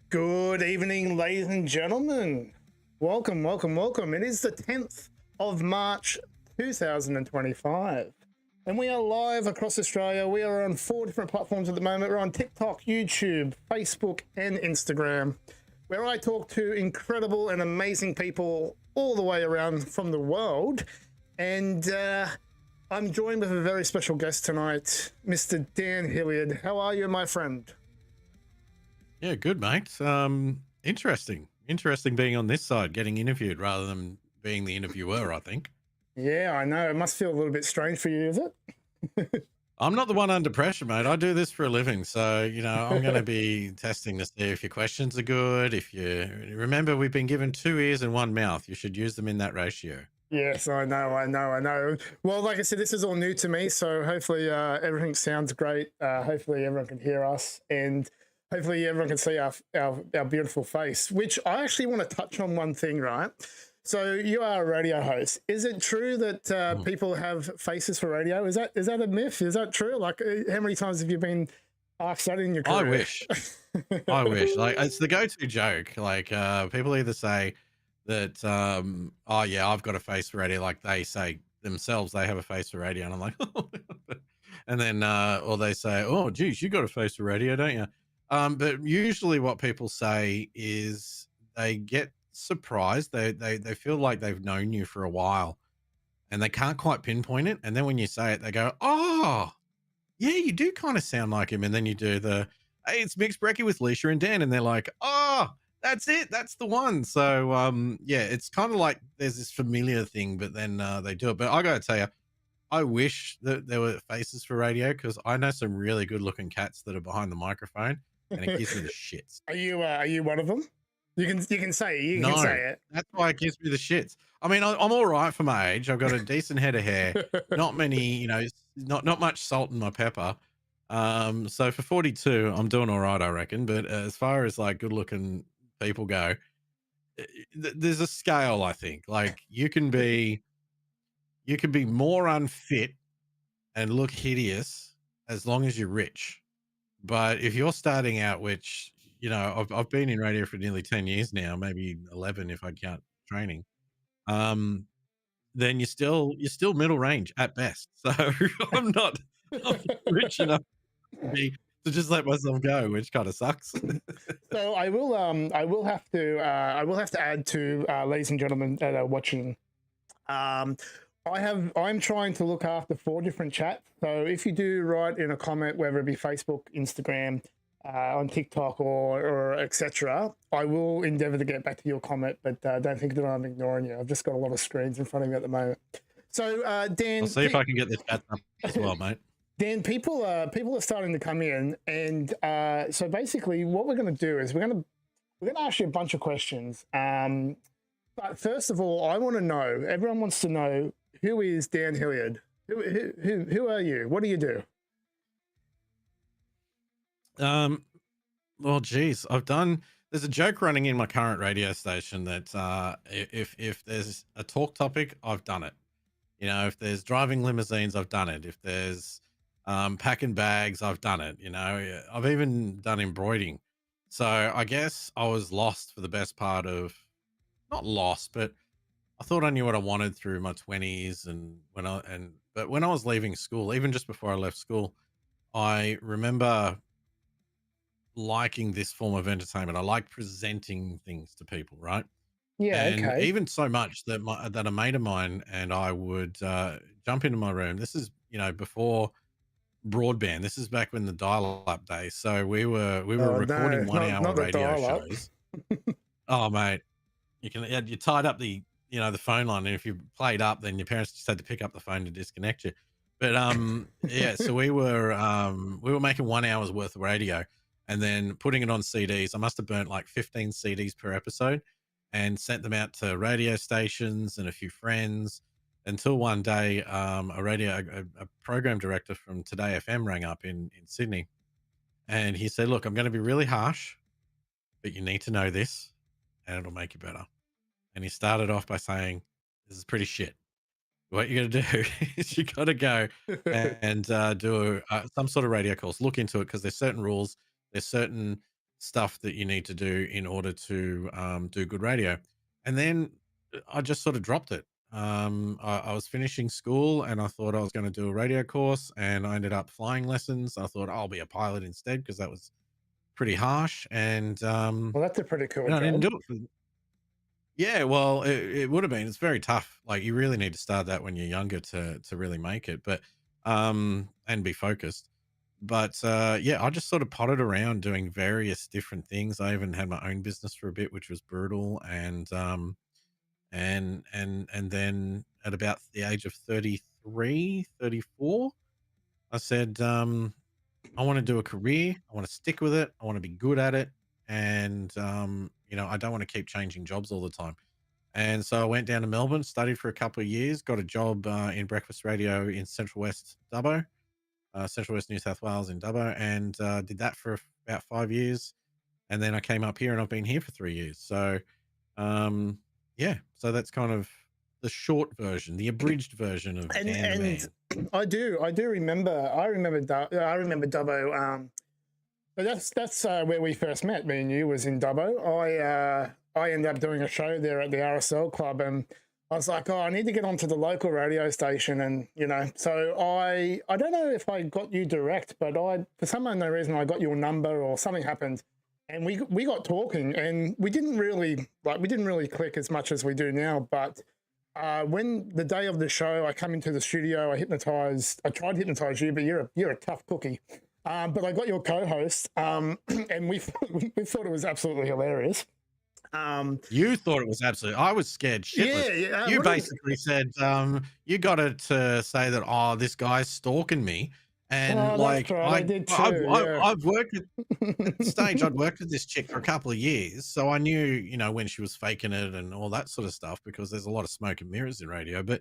Good evening, ladies and gentlemen. Welcome, welcome, welcome. It is the 10th of March, 2025. And we are live across Australia. We are on 4 different platforms at the moment. We're on TikTok, YouTube, Facebook, and Instagram, where I talk to incredible and amazing people all the way around from the world. And I'm joined with a very special guest tonight, Mr. Dan Hilliard. How are you, my friend? Yeah, good, mate. Interesting being on this side, getting interviewed rather than being the interviewer, I think. Yeah, I know. It must feel a little bit strange for you, is it? I'm not the one under pressure, mate. I do this for a living. So, I'm going to be testing to see if your questions are good. If you remember, we've been given 2 ears and 1 mouth. You should use them in that ratio. Yes, I know. Well, like I said, this is all new to me. So hopefully everything sounds great. Hopefully everyone can hear us, and hopefully everyone can see our beautiful face, which I actually want to touch on one thing, right? So you are a radio host. Is it true that people have faces for radio? Is that a myth? Is that true? Like, how many times have you been asked that in your career? I wish. I wish. Like, it's the go-to joke. Like, people either say that, oh yeah, I've got a face for radio. Like they say themselves, they have a face for radio. And I'm like, oh. And then, or they say, oh, geez, you got a face for radio, don't you? But usually what people say is they get surprised. They feel like they've known you for a while and they can't quite pinpoint it. And then when you say it, they go, oh, yeah, you do kind of sound like him. And then you do hey, it's Mixed Brekkie with Leisha and Dan. And they're like, oh, that's it. That's the one. So, yeah, it's kind of like there's this familiar thing, but then they do it. But I got to tell you, I wish that there were faces for radio because I know some really good looking cats that are behind the microphone. And it gives me the shits. Are you one of them? You can say it. You can say it. That's why it gives me the shits. I mean, I'm all right for my age. I've got a decent head of hair. Not many, not much salt in my pepper. So for 42, I'm doing all right, I reckon. But as far as like good looking people go, there's a scale, I think. Like you can be more unfit and look hideous as long as you're rich. But if you're starting out, which, I've been in radio for nearly 10 years now, maybe 11 if I count training, then you're still middle range at best. So I'm not rich enough to just let myself go, which kind of sucks. So I will have to add to ladies and gentlemen that are watching. I'm trying to look after 4 different chats. So if you do write in a comment, whether it be Facebook, Instagram, on TikTok or etc., I will endeavor to get back to your comment, but don't think that I'm ignoring you. I've just got a lot of screens in front of me at the moment. So Dan, I'll see if I can get this chat up as well, mate. Dan, people are starting to come in, and so basically what we're going to do is we're going to ask you a bunch of questions. But first of all, I want to know. Everyone wants to know, who is Dan Hilliard? Who are you? What do you do? Well, geez, there's a joke running in my current radio station that if there's a talk topic, I've done it. You know, if there's driving limousines, I've done it. If there's packing bags, I've done it. You know, yeah, I've even done embroidering. So I guess I was lost for the best part of, not lost, but I thought I knew what I wanted through my 20s, and but when I was leaving school, even just before I left school, I remember liking this form of entertainment. I like presenting things to people, right? Yeah, And okay. even so much that a mate of mine and I would jump into my room. This is, before broadband. This is back when the dial-up days. So we were Oh recording no, 1 hour not the radio dial-up. shows. Oh mate, you tied up the phone line, and if you played up, then your parents just had to pick up the phone to disconnect you. But yeah, so we were making 1 hour's worth of radio and then putting it on CDs. I must have burnt like 15 CDs per episode and sent them out to radio stations and a few friends, until one day a program director from Today FM rang up in Sydney, and he said, "Look, I'm going to be really harsh, but you need to know this and it'll make you better." And he started off by saying, "This is pretty shit. What you got to do is you got to go and do some sort of radio course. Look into it, because there's certain rules, there's certain stuff that you need to do in order to do good radio." And then I just sort of dropped it. I was finishing school and I thought I was going to do a radio course, and I ended up flying lessons. I thought I'll be a pilot instead because that was pretty harsh. And Well, that's a pretty cool I didn't job. do it. Yeah, well, it would have been. It's very tough. Like, you really need to start that when you're younger to really make it, but and be focused. But yeah, I just sort of potted around doing various different things. I even had my own business for a bit, which was brutal. And then at about the age of 33, 34, I said, I want to do a career. I want to stick with it. I want to be good at it. And I don't want to keep changing jobs all the time. And so I went down to Melbourne, studied for a couple of years, got a job in breakfast radio in Central West Dubbo, Central West New South Wales in Dubbo, and did that for about 5 years. And then I came up here, and I've been here for 3 years. So, yeah, so that's kind of the short version, the abridged version of Dan the And Man. I do remember. I remember Dubbo. But that's where we first met. Me and you was in Dubbo. I ended up doing a show there at the RSL club, and I was like, oh, I need to get onto the local radio station, and so I don't know if I got you direct, but for some unknown reason I got your number or something happened, and we got talking, and we didn't really click as much as we do now, but. When the day of the show, I come into the studio, I tried to hypnotize you, but you're a tough cookie. But I got your co-host, and we thought it was absolutely hilarious. You thought it was absolutely. I was scared shitless. Yeah. You basically said, you got it to say that, oh, this guy's stalking me. And Oh, that's like, right. I did too. Yeah. I've worked at the stage. I'd worked with this chick for a couple of years. So I knew, when she was faking it and all that sort of stuff, because there's a lot of smoke and mirrors in radio. But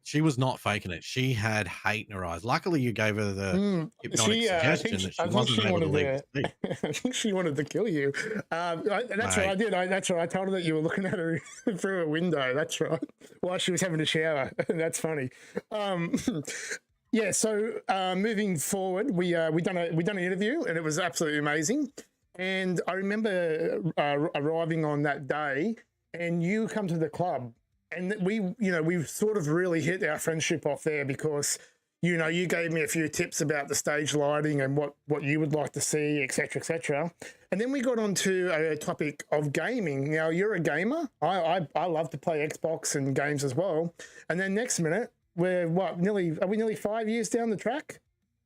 she was not faking it. She had hate in her eyes. Luckily, you gave her the hypnotic suggestion that she wasn't able to leave the seat. I think she wanted to kill you. That's what I Mate. did. That's right. I told her that you were looking at her through a window. That's right. While she was having a shower. That's funny. Yeah. So moving forward, we done an interview, and it was absolutely amazing. And I remember arriving on that day, and you come to the club, and we sort of really hit our friendship off there, because you gave me a few tips about the stage lighting and what you would like to see, etc., etc. And then we got onto a topic of gaming. Now, you're a gamer. I love to play Xbox and games as well. And then next minute, are we nearly 5 years down the track?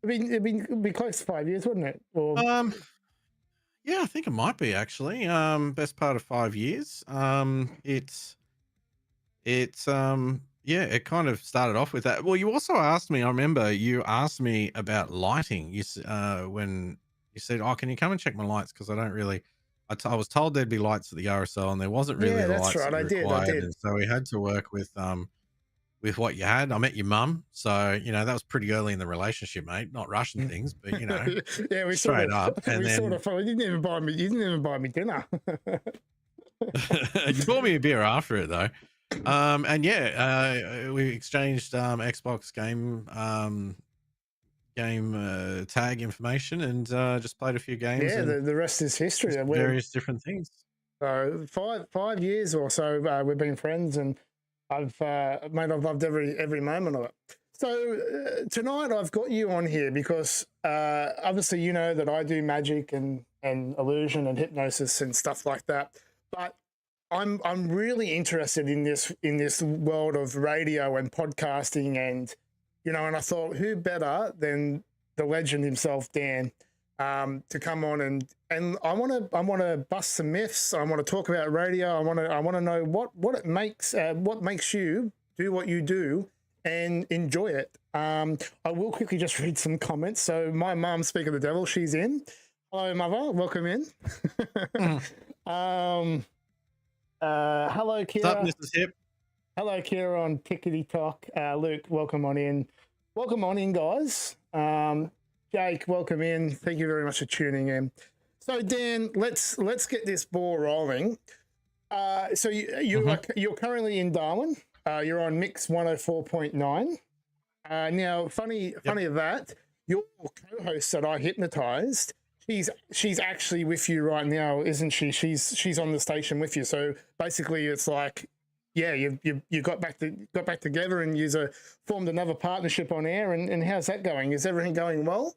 It'd be close to 5 years, wouldn't it? Or Yeah, I think it might be actually. Best part of 5 years. Yeah, it kind of started off with that. Well, you also asked me, I remember you asked me about lighting. When you said, "Oh, can you come and check my lights? Because I don't really." I was told there'd be lights at the RSL, and there wasn't really yeah, the that's lights right. that I you did. I required, did. and so we had to work with what you had. I met your mum, so that was pretty early in the relationship, mate. Not rushing things, but Yeah, we sort straight of up. And we sort then of. You didn't even buy me. You didn't even buy me dinner. you bought me a beer after it, though. And yeah, we exchanged Xbox game tag information and just played a few games Yeah, and the rest is history. just We're various different things. five years or so we've been friends, and I've loved every moment of it. So tonight I've got you on here because obviously you know that I do magic and illusion and hypnosis and stuff like that, but I'm really interested in this world of radio and podcasting, and and I thought who better than the legend himself, Dan, to come on and I want to bust some myths. I want to talk about radio. I want to know what makes you do what you do and enjoy it. I will quickly just read some comments. So my mum, speak of the devil, she's in. Hello, mother. Welcome in. Mhm. Hello, What's up, Kira. Mrs. Hip? Hello, Kira on Tickety Talk. Luke, welcome on in. Welcome on in, guys. Jake, welcome in. Thank you very much for tuning in. So, Dan, let's get this ball rolling. So you're currently in Darwin. You're on Mix 104.9. Now, funny that your co-host that I hypnotized, she's actually with you right now, isn't she? She's on the station with you. So basically, it's like, yeah, you got back together and you formed another partnership on air. And how's that going? Is everything going well?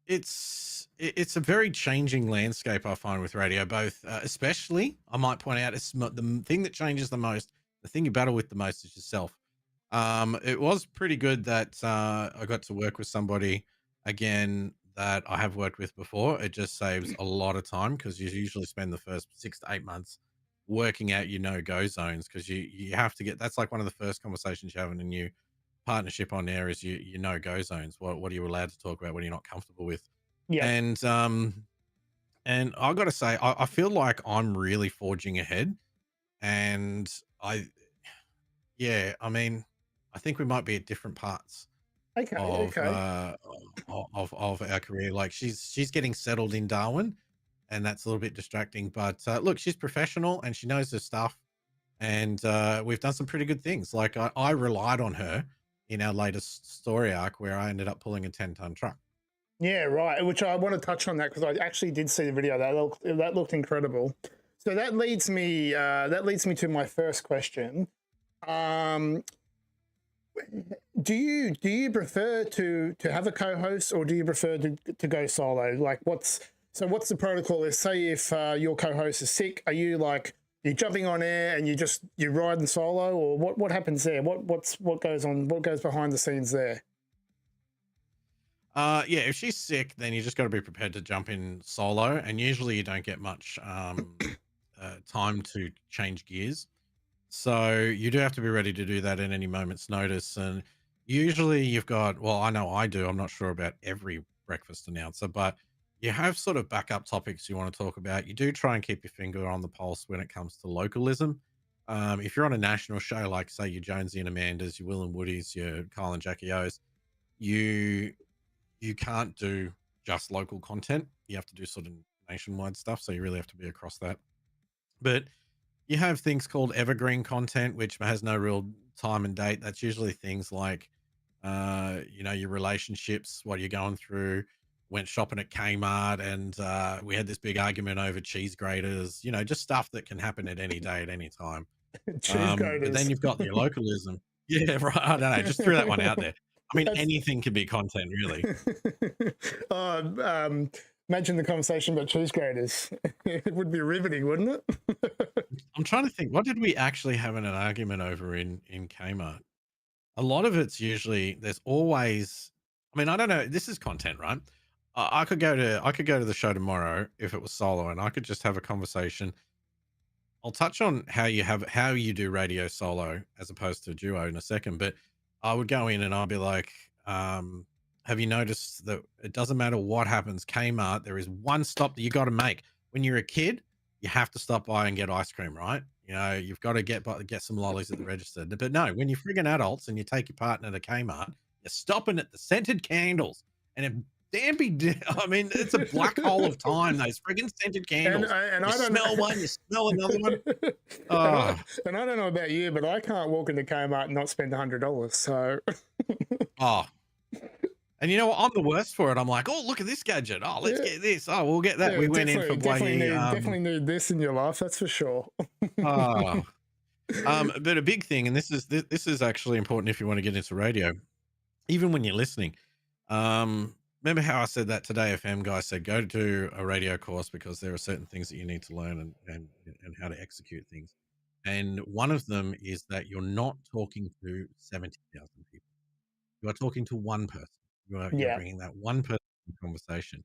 It's a very changing landscape, I find, with radio. Both, especially, I might point out, it's the thing that changes the most. The thing you battle with the most is yourself. It was pretty good that I got to work with somebody again that I have worked with before. It just saves a lot of time because you usually spend the first 6 to 8 months working out your no-go zones because you have to get. That's like one of the first conversations you have in a new partnership on air is you no-go zones. What are you allowed to talk about? What are you not comfortable with? Yeah. And I got to say, I feel like I'm really forging ahead, and I yeah, I mean, I think we might be at different parts Okay. of Okay. of our career. Like she's getting settled in Darwin, and that's a little bit distracting. But look, she's professional and she knows her stuff, and we've done some pretty good things. Like I relied on her in our latest story arc where I ended up pulling a 10-ton truck. Yeah, right. Which I want to touch on that because I actually did see the video. That looked incredible. So that leads me to my first question. Um, do you prefer to have a co-host or do you prefer to go solo? Like what's the protocol? Is say if your co-host is sick, are you like you jumping on air and you riding solo, or what happens there? What goes on? What goes behind the scenes there? Yeah, if she's sick, then you just got to be prepared to jump in solo, and usually you don't get much time to change gears. So you do have to be ready to do that at any moment's notice. And usually you've got, well, I know I do. I'm not sure about every breakfast announcer, but you have sort of backup topics you want to talk about. You do try and keep your finger on the pulse when it comes to localism. If you're on a national show, like say your Jonesy and Amanda's, your Will and Woody's, your Kyle and Jackie O's, you you can't do just local content. You have to do sort of nationwide stuff. So you really have to be across that. But you have things called evergreen content, which has no real time and date. That's usually things like, your relationships, what you're going through. Went shopping at Kmart and we had this big argument over cheese graters, just stuff that can happen at any day, at any time. Cheese But then graters. you've got your localism. Yeah, right. I don't know. Just threw that one out there. I mean, That's anything can be content, really. imagine the conversation about cheese graters. It would be riveting, wouldn't it? I'm trying to think, what did we actually have in an argument over in Kmart? A lot of it's usually there's always I mean, I don't know, this is content, right? I could go to the show tomorrow if it was solo and I could just have a conversation. I'll touch on how you do radio solo as opposed to duo in a second, but I would go in and I'll be like, have you noticed that it doesn't matter what happens, Kmart, there is one stop that you got to make. When you're a kid, you have to stop by and get ice cream, right? You've got to get some lollies at the register. But no, when you're friggin' adults and you take your partner to Kmart, you're stopping at the scented candles. And if I mean, it's a black hole of time, those friggin' scented candles. And You I don't know. smell one, you smell another one. and Oh, I and I don't know about you, but I can't walk into Kmart and not spend $100. So oh. And you know what? I'm the worst for it. I'm like, "Oh, look at this gadget. Oh, let's yeah, get this. Oh, we'll get that." yeah, We went in for bloody, definitely need this in your life. That's for sure. oh, but a big thing, and this is actually important if you want to get into radio, even when you're listening. Remember how I said that Today FM guy said, "Go to a radio course because there are certain things that you need to learn and how to execute things." And one of them is that you're not talking to 70,000 people. You are talking to one person. You're Yeah, bringing that one person in conversation.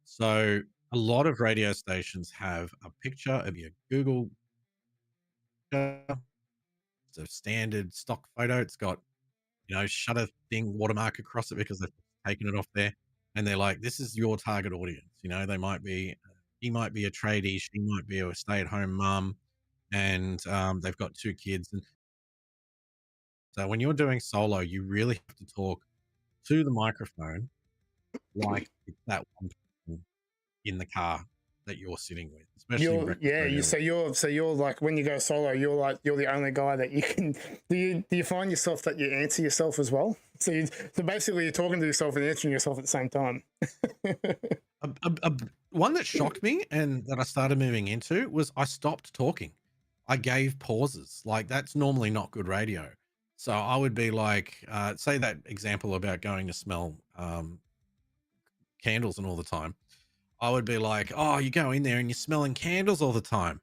So a lot of radio stations have a picture of your Google, it's a standard stock photo. It's got, shutter thing watermark across it because they've taken it off there. And they're like, this is your target audience. They might be, he might be a tradie, she might be a stay-at-home mum, and they've got 2 kids. And so when you're doing solo, you really have to talk to the microphone like it's that one person in the car that you're sitting with, especially in breakfast radio. you're like when you go solo, you're the only guy that you can. Do you find yourself that you answer yourself as well? So basically you're talking to yourself and answering yourself at the same time. One that shocked me and that I started moving into was I stopped talking. I gave pauses. Like that's normally not good radio. So I would be like, say that example about going to smell candles and all the time. I would be like, oh, you go in there and you're smelling candles all the time.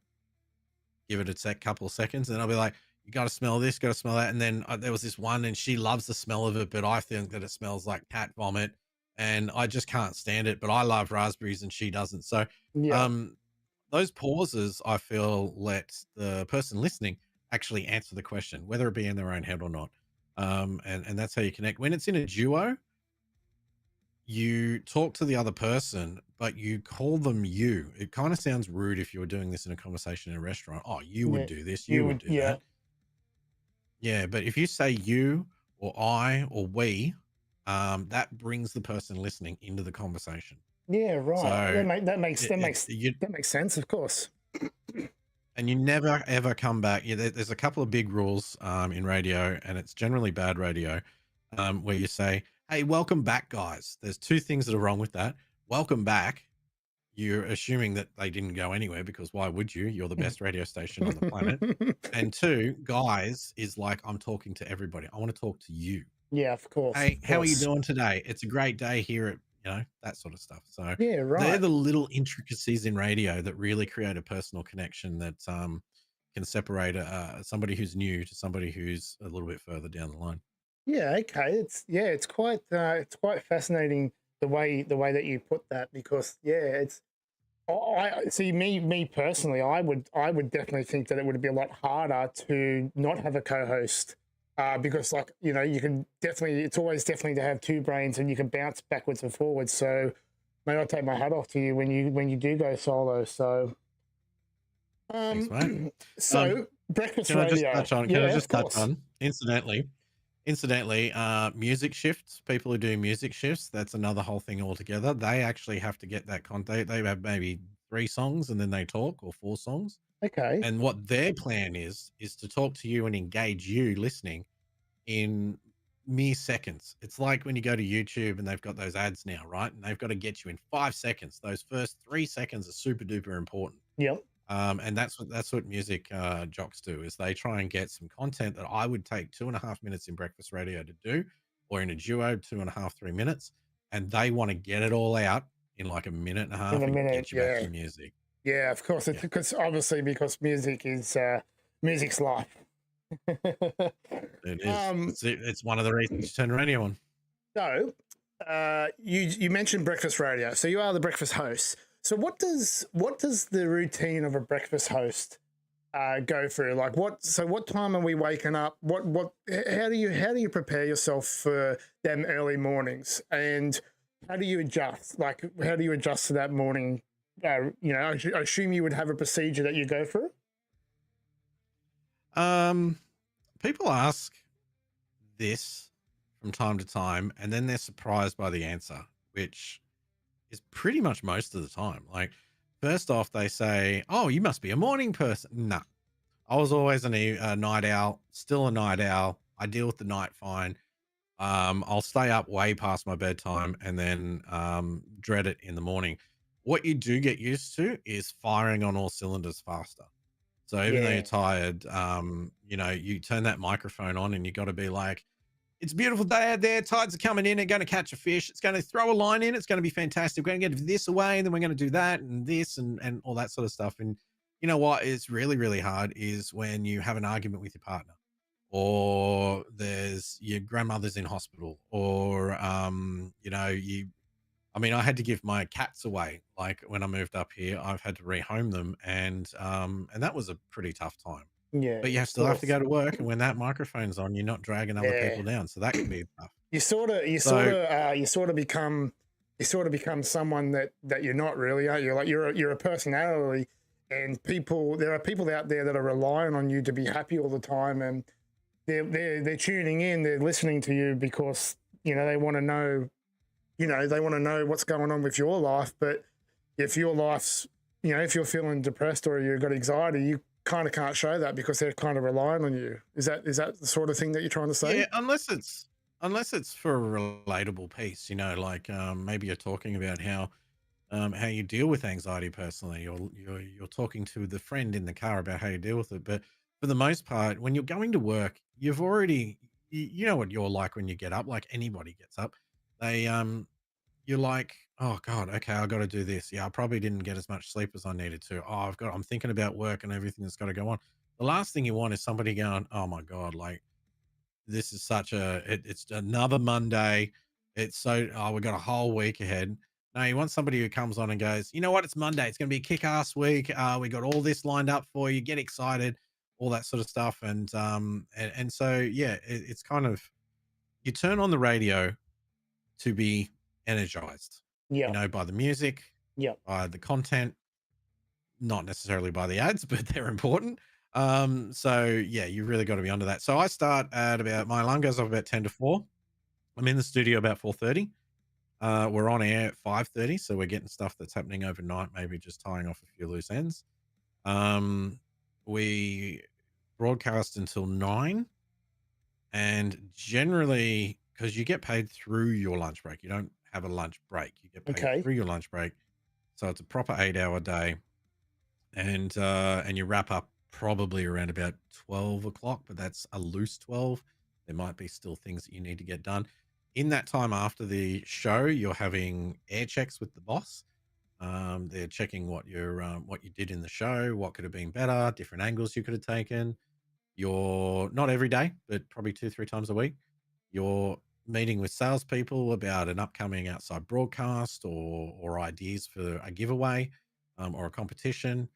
Give it a couple of seconds, and I'll be like, you got to smell this, got to smell that. And then there was this one, and she loves the smell of it, but I think that it smells like cat vomit, and I just can't stand it. But I love raspberries, and she doesn't. So, Yeah, um, those pauses, I feel, let the person listening actually answer the question, whether it be in their own head or not. And that's how you connect. When it's in a duo, you talk to the other person, but you call them you. It kind of sounds rude if you were doing this in a conversation in a restaurant. Oh, you would yeah, do this, you you would would, do yeah, that. Yeah, but if you say you or I or we, that brings the person listening into the conversation. yeah, right. So it you That makes sense, of course. and you never ever come back. Yeah, there's a couple of big rules in radio, and it's generally bad radio, where you say, "Hey, welcome back, guys." There's 2 things that are wrong with that. Welcome back. You're assuming that they didn't go anywhere because why would you? You're the best radio station on the planet. And 2, guys is like, I'm talking to everybody. I want to talk to you. Yeah, of course, Hey, of how are you course. doing today? It's a great day here at, that sort of stuff. So Yeah, they're right. the little intricacies in radio that really create a personal connection that can separate somebody who's new to somebody who's a little bit further down the line. Yeah, okay. It's quite fascinating the way that you put that because it's I see me personally. I would definitely think that it would be a lot harder to not have a co-host because like you can definitely it's always definitely to have 2 brains and you can bounce backwards and forwards. So may I take my hat off to you when you do go solo. So Thanks, mate. Um, so breakfast can I just radio. touch on? Can I Yeah, of just touch course. on? Incidentally, music shifts, people who do music shifts, that's another whole thing altogether. They actually have to get that content. They have maybe 3 songs and then they talk, or 4 songs. Okay. And what their plan is to talk to you and engage you listening in mere seconds. It's like when you go to YouTube and they've got those ads now, right? And they've got to get you in 5 seconds. Those first 3 seconds are super duper important. Yep. And that's what music jocks do, is they try and get some content that I would take 2.5 minutes in breakfast radio to do, or in a duo 2.5 3 minutes, and they want to get it all out in like a minute and a In half a and minute. get you back to Yeah. your music. Yeah, of course. It's Yeah, because obviously because music's life. it is. um, It's one of the reasons you turn the radio on. so you mentioned breakfast radio. So you are the breakfast host. So what does the routine of a breakfast host go through? Like what time are we waking up? How do you prepare yourself for them early mornings? And how do you adjust? Like how do you adjust to that morning? I assume you would have a procedure that you go through. Um, People ask this from time to time, and then they're surprised by the answer, which is pretty much most of the time. Like, first off, they say, "Oh, you must be a morning person." No, I was always a night owl, still a night owl. I deal with the night fine. I'll stay up way past my bedtime and then dread it in the morning. What you do get used to is firing on all cylinders faster. So even though you're Yeah, tired, you turn that microphone on and you got to be like, it's a beautiful day out there. Tides are coming in. They're going to catch a fish. It's going to throw a line in. It's going to be fantastic. We're going to get this away, and then we're going to do that and this and all that sort of stuff. And you know what is really, really hard is when you have an argument with your partner, or there's your grandmother's in hospital, or I mean, I had to give my cats away. Like when I moved up here, I've had to rehome them, and that was a pretty tough time. yeah, But you of still have to course. go to work, and when that microphone's on, you're not dragging other Yeah, people down, so that can be tough. So you sort of become someone that you're not really, aren't you? Like you're a personality, and there are people out there that are relying on you to be happy all the time, and they're tuning in, they're listening to you because they want to know, they want to know what's going on with your life. But if your life's, if you're feeling depressed or you've got anxiety, you kind of can't show that because they're kind of relying on you. Is that the sort of thing that you're trying to say? yeah, unless it's for a relatable piece, like maybe you're talking about how you deal with anxiety personally, or you're talking to the friend in the car about how you deal with it. But for the most part, when you're going to work, you've already you know what you're like when you get up, like anybody gets up. They You're like, oh God, okay, I got to do this. Yeah, I probably didn't get as much sleep as I needed to. Oh, I'm thinking about work and everything that's got to go on. The last thing you want is somebody going, oh my God, like this is it's another Monday. It's we got a whole week ahead. No, you want somebody who comes on and goes, you know what? It's Monday. It's going to be a kick-ass week. We got all this lined up for you. Get excited, all that sort of stuff. And so, yeah, it's kind of, you turn on the radio to be energized, Yeah, by the music, yeah. by the content, not necessarily by the ads, but they're important. So yeah, you really got to be under that. So I start at about, my alarm goes off about 10 to 4. I'm in the studio about 4:30. We're on air at 5:30, so we're getting stuff that's happening overnight, maybe just tying off a few loose ends. Um, we broadcast until 9, and generally, because you get paid through your lunch break, you don't have a lunch break. You get paid Okay. through your lunch break, so it's a proper 8-hour day, and you wrap up probably around about 12 o'clock, but that's a loose 12. There might be still things that you need to get done. In that time after the show, you're having air checks with the boss. They're checking what you did in the show, what could have been better, different angles you could have taken. You're not every day, but probably 2, 3 times a week. You're meeting with salespeople about an upcoming outside broadcast, or ideas for a giveaway, or a competition.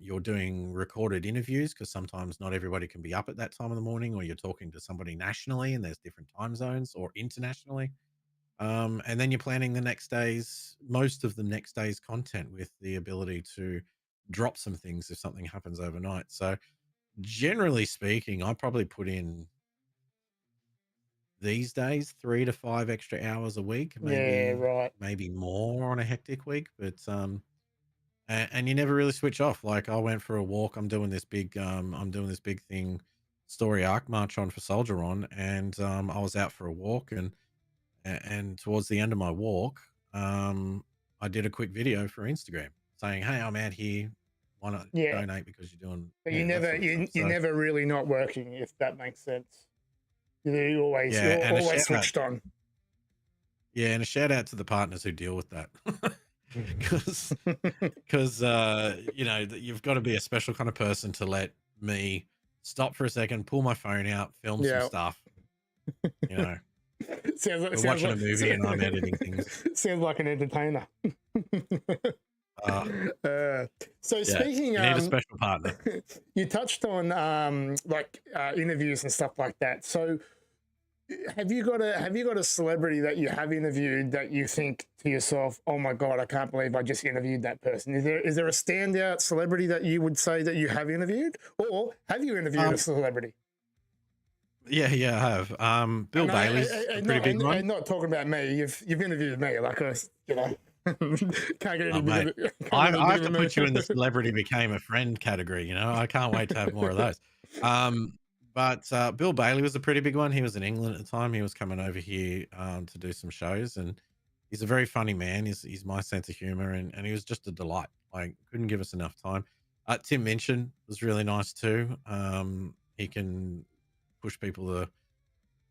You're doing recorded interviews because sometimes not everybody can be up at that time of the morning, or you're talking to somebody nationally and there's different time zones, or internationally. And then you're planning most of the next day's content, with the ability to drop some things if something happens overnight. So generally speaking, I probably put in, these days, 3 to 5 extra hours a week, Yeah, right. maybe more on a hectic week. But and you never really switch off. Like, I went for a walk. I'm doing this big thing, story arc march on for Soldier On, and I was out for a walk, and towards the end of my walk, I did a quick video for Instagram saying, "Hey, I'm out here. Why not Yeah. donate, because you're doing, But that sort of stuff." you're So never really not working, if that makes sense. yeah, You're and always switched on. a shout out to the partners who deal with that. because you've got to be a special kind of person to let me stop for a second, pull my phone out, film some Yeah. stuff. You know, sounds like we're sounds watching a like movie and I'm editing things. sounds like an entertainer. Uh, uh, so yeah, speaking, you need a special partner. you touched on interviews and stuff like that. So have you got a celebrity that you have interviewed that you think to yourself, oh my God, I can't believe I just interviewed that person? Is there a standout celebrity that you would say that you have interviewed, or have you interviewed a Um, celebrity? yeah, I have. Bill And Bailey's a pretty big one. not talking about me. You've interviewed me, like a. Can't get Oh, any mate, bigger. Can't get any I bigger have to than put you in the me. celebrity became a friend category, you know? I can't wait to have more of those. Um, but Bill Bailey was a pretty big one. He was in England at the time. He was coming over here, to do some shows, and he's a very funny man. He's my sense of humor, and he was just a delight. Like, couldn't give us enough time. Tim Minchin was really nice too. He can push people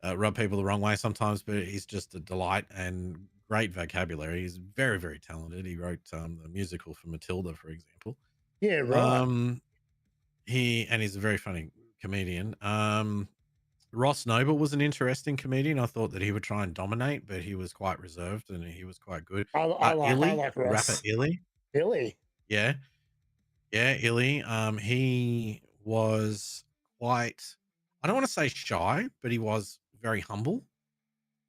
to rub people the wrong way sometimes, but he's just a delight and great vocabulary. He's very, very talented. He wrote the musical for Matilda, for example. Yeah, right. Um, he's a very funny comedian. Ross Noble was an interesting comedian. I thought that he would try and dominate, but he was quite reserved and he was quite good. I Illy, like the rapper Ross. Illy, Really? yeah, yeah, Illy. He was quite. I don't want to say shy, but he was very humble.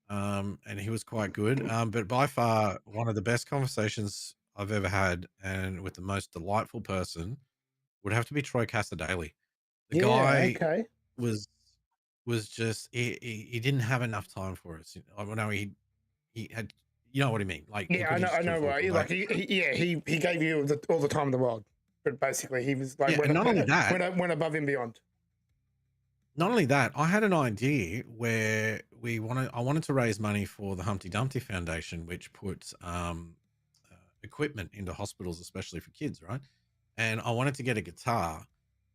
And he was quite good. But by far one of the best conversations I've ever had, and with the most delightful person, would have to be Troy Cassar-Daley. The Yeah. guy Okay. was just he didn't have enough time for us. I know he had, you know what I mean. Like he Yeah, could have I just know. killed Right. people. Like But yeah, he gave you all the time in the world, but basically he was like yeah, and went above and beyond. not only that, I had an idea where I wanted to raise money for the Humpty Dumpty Foundation, which puts equipment into hospitals, especially for kids, right? And I wanted to get a guitar,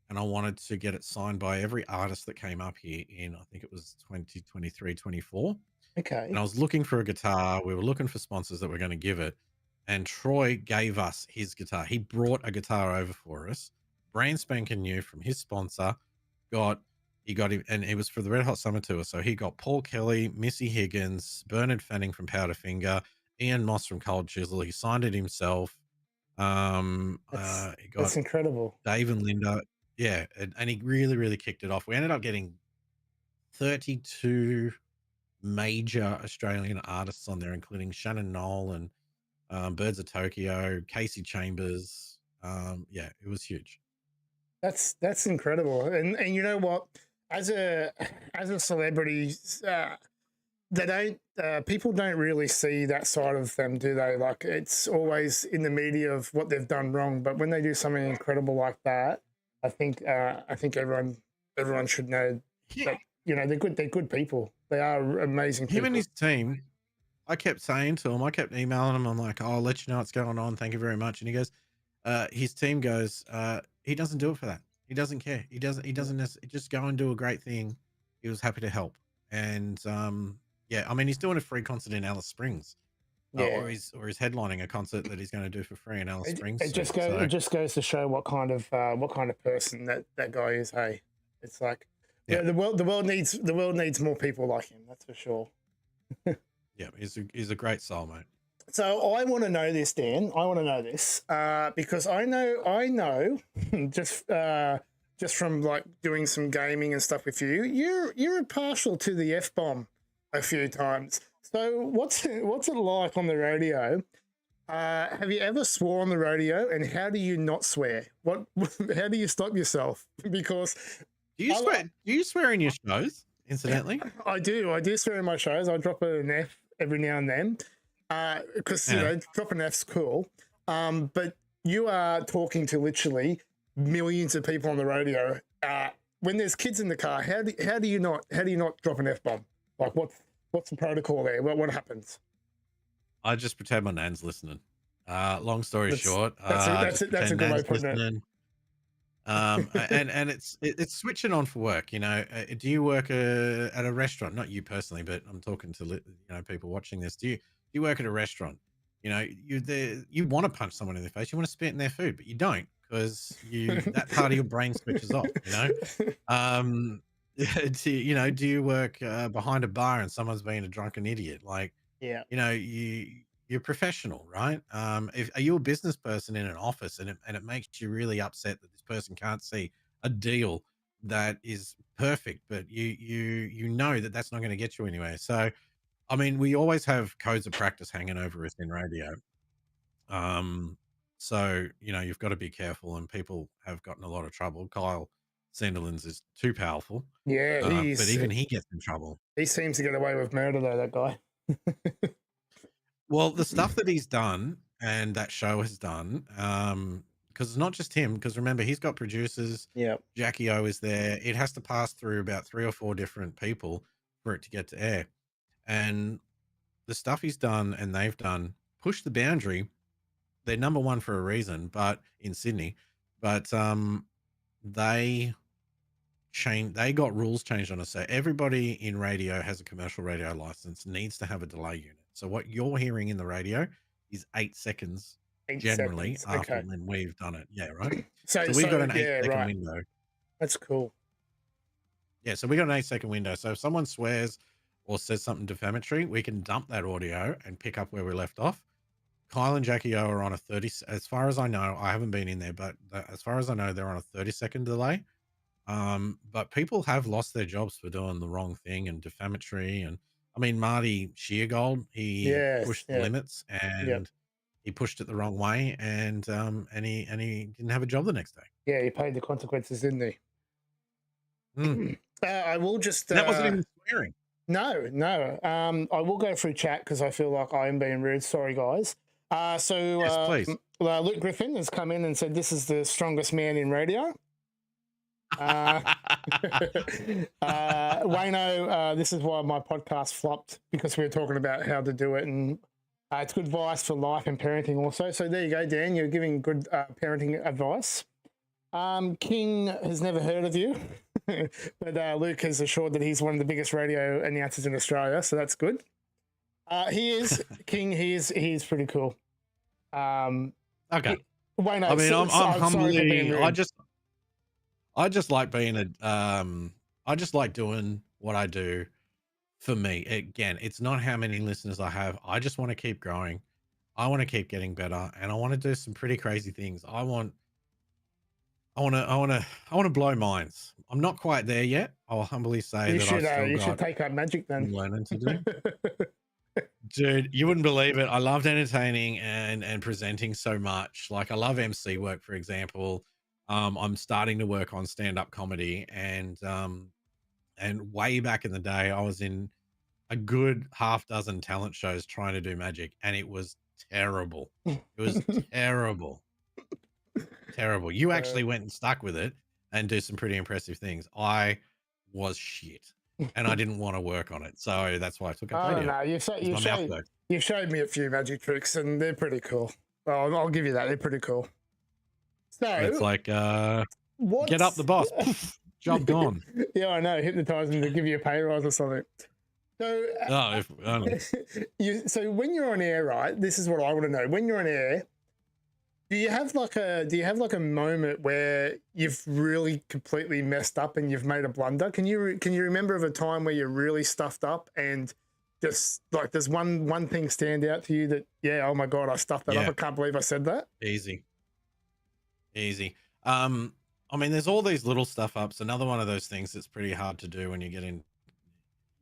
and I wanted to get it signed by every artist that came up here in, I think it was 2023, 24. And Okay. I was looking for a guitar. We were looking for sponsors that were going to give it. And Troy gave us his guitar. He brought a guitar over for us, brand spanking new from his sponsor. He got him, and it was for the Red Hot Summer Tour. So he got Paul Kelly, Missy Higgins, Bernard Fanning from Powderfinger, Ian Moss from Cold Chisel. He signed it himself. He got That's incredible. Dave and Linda. Yeah, and he really, really kicked it off. We ended up getting 32 major Australian artists on there, including Shannon Knoll and Birds of Tokyo, Casey Chambers. Yeah, it was huge. That's incredible. And you know what? As a celebrity, they don't people don't really see that side of them, do they? Like it's always in the media of what they've done wrong, but when they do something incredible like that, I think everyone should know He, that they're good people. They are amazing him and people. his team, I kept saying to him, I kept emailing him. I'm like, oh, I'll let you know what's going on. Thank you very much. And he goes, his team goes, he doesn't do it for that. He doesn't care. He doesn't just go and do a great thing. He was happy to help. And yeah, I mean, he's doing a free concert in Alice Springs. Yeah. Or he's headlining a concert that he's going to do for free in Alice Springs soon. It just goes to show what kind of person that guy is. Hey, it's like yeah, the world needs more people like him. That's for sure. yeah, he's a great soul, mate. So I want to know this, Dan. I want to know this because I know just from like doing some gaming and stuff with you, you're partial to the F bomb a few times. So what's it like on the radio? Have you ever swore on the radio, and how do you not swear? How do you stop yourself? Because Do you swear? Do you swear in your shows? Incidentally, I do swear in my shows. I drop an F every now and then because yeah. dropping F's cool. But you are talking to literally millions of people on the radio. When there's kids in the car, how do you not drop an F bomb? Like what's the protocol there? What happens? I just pretend my nan's listening. Long story short, That's a good way nan's of putting it. listening. And it's switching on for work. You know, do you work at a restaurant? Not you personally, but I'm talking to people watching this. Do you work at a restaurant? You know, you want to punch someone in the face. You want to spit in their food, but you don't because that part of your brain switches off. You know, do you work behind a bar and someone's being a drunken idiot? Like, Yeah. you know, you're professional, right? Are you a business person in an office and it makes you really upset that this person can't see a deal that is perfect, but you know that that's not going to get you anywhere. So, I mean, we always have codes of practice hanging over us in radio. Um, so you've got to be careful, and people have gotten a lot of trouble. Kyle Sandilands is too powerful, Yeah, but even he gets in trouble. he seems to get away with murder though, that guy. Well, the stuff that he's done and that show has done, because it's not just him, because remember, he's got producers, Yeah. Jackie O is there. It has to pass through about 3 or 4 different people for it to get to air. And the stuff he's done and they've done push the boundary. They're number 1 for a reason, but in Sydney, but, they they got rules changed on us. So everybody in radio has a commercial radio license, needs to have a delay unit. So what you're hearing in the radio is 8 seconds 8 seconds. generally after Okay. when we've done it. Yeah, right. So So we've got so an yeah, 8-second right. window. That's cool. Yeah, so we got an 8-second window. So if someone swears or says something defamatory, we can dump that audio and pick up where we left off. Kyle and Jackie O are on a 30, as far as I know, I haven't been in there, but as far as I know, they're on a 30-second delay. But people have lost their jobs for doing the wrong thing and defamatory. And I mean, Marty Sheargold, he Yes. pushed the Yeah. limits Yep. and he pushed it the wrong way, and he didn't have a job the next day. Yeah. He paid the consequences, didn't he? Mm. I will just. And that wasn't even swearing. No, no. I will go through chat because I feel like I am being rude. Sorry, guys. Yes, please. Luke Griffin has come in and said this is the strongest man in radio. Wayno, this is why my podcast flopped, because we were talking about how to do it, and it's good advice for life and parenting also. So there you go, Dan. You're giving good parenting advice. King has never heard of you, but Luke has assured that he's one of the biggest radio announcers in Australia, so that's good. He is King. He is pretty cool. Okay. Wayno, I mean, I'm sorry for being humbly, rude. I just like being I just like doing what I do for me. Again, it's not how many listeners I have. I just want to keep growing. I want to keep getting better, and I want to do some pretty crazy things. I want to blow minds. I'm not quite there yet. I'll humbly say that I've still You should got take up magic some then. learning to do. Dude, you wouldn't believe it. I loved entertaining and presenting so much. Like I love MC work, for example. I'm starting to work on stand-up comedy, and way back in the day, I was in a good half dozen talent shows trying to do magic, and it was terrible. It was terrible. Terrible. You actually went and stuck with it and do some pretty impressive things. I was shit, and I didn't want to work on it, so that's why I took up Oh radio. no, you've showed me a few magic tricks, and they're pretty cool. Oh, I'll give you that. They're pretty cool. So It's like get up the boss. Job gone. Yeah, I know. Hypnotize them to give you a pay rise or something. So, so when you're on air, right? This is what I want to know. When you're on air, do you have like a moment where you've really completely messed up and you've made a blunder? Can you remember of a time where you really stuffed up and just like there's one thing stand out to you that, yeah, oh my God, I stuffed that up. I can't believe I said that. Easy. I mean, there's all these little stuff ups. Another one of those things that's pretty hard to do when you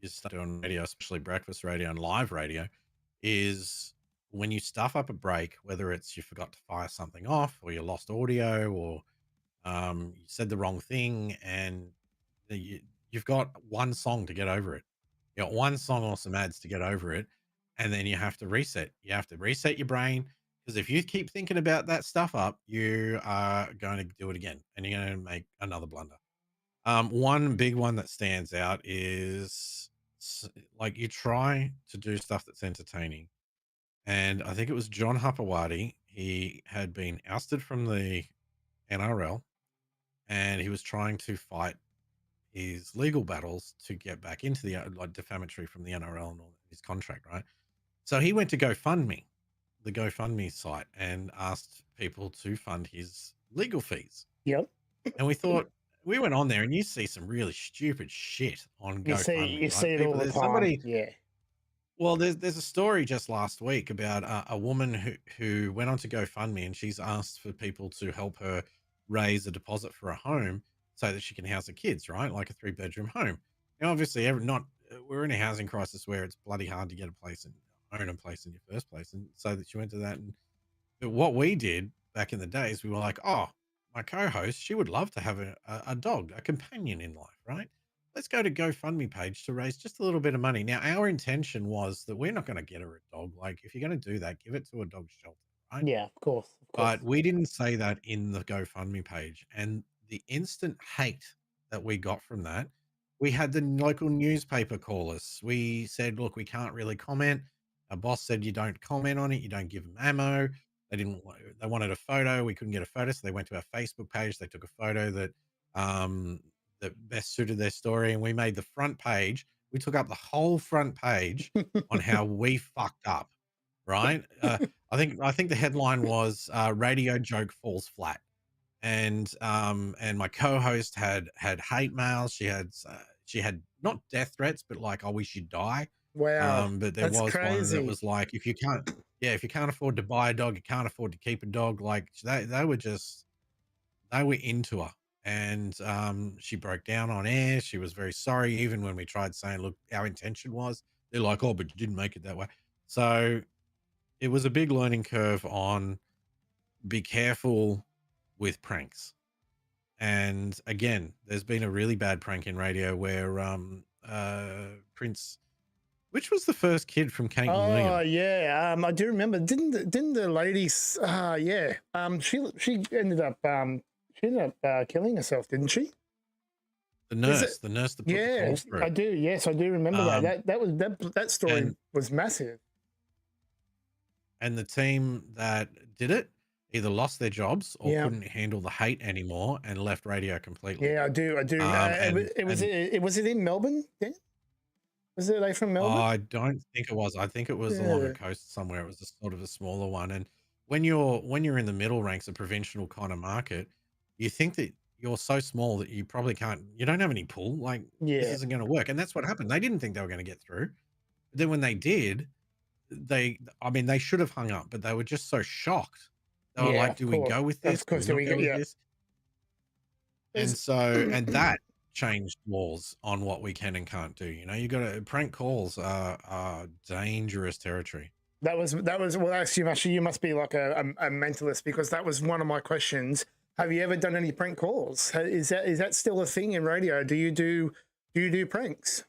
start doing radio, especially breakfast radio and live radio, is when you stuff up a break, whether it's you forgot to fire something off or you lost audio or you said the wrong thing, and you've got one song to get over it. You got one song or some ads to get over it, and then you have to reset. You have to reset your brain, because if you keep thinking about that stuff up, you are going to do it again, and you're going to make another blunder. One big one that stands out is like you try to do stuff that's entertaining. And I think it was John Hapawadi. He had been ousted from the NRL, and he was trying to fight his legal battles to get back into the like defamatory from the NRL and all his contract, right? So he went to GoFundMe, the GoFundMe site, and asked people to fund his legal fees. Yep. And we went on there, and you see some really stupid shit on GoFundMe. You see it all the time. Yeah. Well, there's a story just last week about a woman who went on to GoFundMe, and she's asked for people to help her raise a deposit for a home so that she can house her kids, right? Like a 3-bedroom home. Now, obviously, we're in a housing crisis where it's bloody hard to get a place and own a place in your first place. And so that she went to that. But what we did back in the days, we were like, oh, my co-host, she would love to have a dog, a companion in life, right? let's go to GoFundMe page to raise just a little bit of money. Now, our intention was that we're not going to get her a dog. Like, if you're going to do that, give it to a dog shelter, right? Yeah, of course, of course. But we didn't say that in the GoFundMe page. And the instant hate that we got from that, we had the local newspaper call us. We said, look, we can't really comment. Our boss said, you don't comment on it. You don't give them ammo. They wanted a photo. We couldn't get a photo. So they went to our Facebook page. They took a photo that best suited their story. And we made the front page. We took up the whole front page on how we fucked up. Right. I think the headline was radio joke falls flat. And my co-host had hate mails. She had not death threats, but like, I wish you'd die. Wow, But there that's was one that crazy. was like, if you can't afford to buy a dog, you can't afford to keep a dog. Like they were into her. And she broke down on air. She was very sorry, even when we tried saying, look, our intention was, they're like, oh, but you didn't make it that way. So it was a big learning curve on be careful with pranks. And again, there's been a really bad prank in radio where Prince, which was the first kid from Kate and Oh William. yeah, I do remember. Didn't the lady? Yeah. She ended up killing herself, didn't she? The nurse that put the Yeah, calls through. I do. Yes, I do remember that. That story was massive. And the team that did it either lost their jobs or Yeah. couldn't handle the hate anymore and left radio completely. Yeah, I do. Was it in Melbourne then? Was it they from Melbourne? I don't think it was. I think it was along a coast somewhere. It was a sort of a smaller one. And when you're in the middle ranks, a provincial kind of market, you think that you're so small that you probably can't. You don't have any pull. Like this Yeah. isn't going to work. And that's what happened. They didn't think they were going to get through. But then when they did, they should have hung up, but they were just so shocked. They were like, "Do we go with this? Of course, Do we do not we go go? with Yeah. this?" And that changed laws on what we can and can't do. You know, you got to prank calls are dangerous territory. That was well. Actually, you must be like a mentalist, because that was one of my questions. Have you ever done any prank calls? Is that still a thing in radio? Do you do pranks?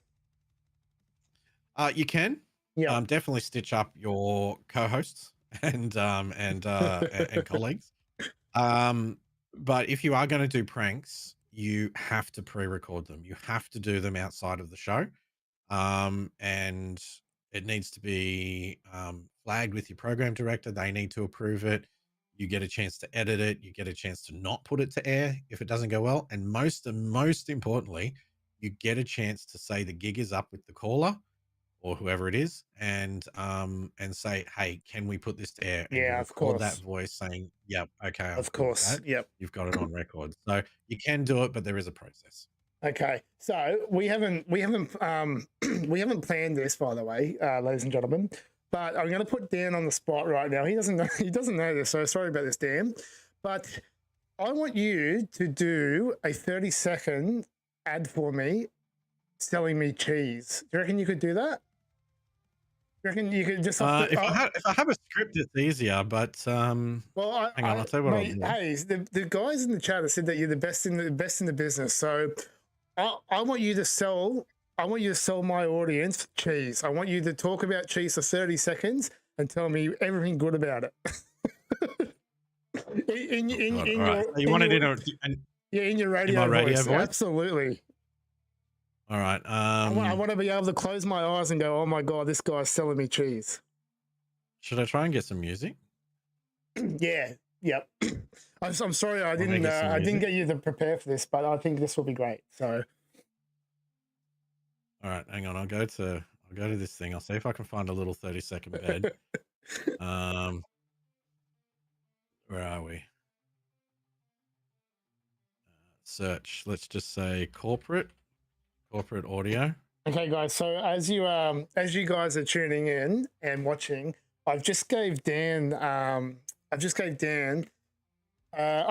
You can. Yeah. Definitely stitch up your co-hosts and colleagues. But if you are going to do pranks, you have to pre-record them. You have to do them outside of the show. And it needs to be flagged with your program director. They need to approve it. You get a chance to edit it. You get a chance to not put it to air if it doesn't go well. And most importantly, you get a chance to say the gig is up with the caller or whoever it is, and say, hey, can we put this to air? And Yeah, you of record course. that voice saying, yep, okay, I'm Of good with course. that. Yep. You've got it on record. So you can do it, but there is a process. Okay, so we haven't we haven't planned this, by the way, ladies and gentlemen. But I'm going to put Dan on the spot right now. He doesn't know this, so sorry about this, Dan. But I want you to do a 30-second ad for me, selling me cheese. Do you reckon you could do that? Do you reckon you could just? If I have a script, it's easier. But hang on, I'll tell you what I'll do. Hey, the guys in the chat have said that you're the best in the business. So I want you to sell. I want you to sell my audience cheese. I want you to talk about cheese for 30 seconds and tell me everything good about it. in your radio voice. Absolutely. All right. I want to be able to close my eyes and go, oh my God, this guy's selling me cheese. Should I try and get some music? Yeah. Yep. I'm sorry I didn't get you to prepare for this, but I think this will be great. So. All right, hang on. I'll go to this thing. I'll see if I can find a little 30-second bed. Where are we? Search. Let's just say corporate audio. Okay, guys. So as you guys are tuning in and watching, I've just gave Dan. I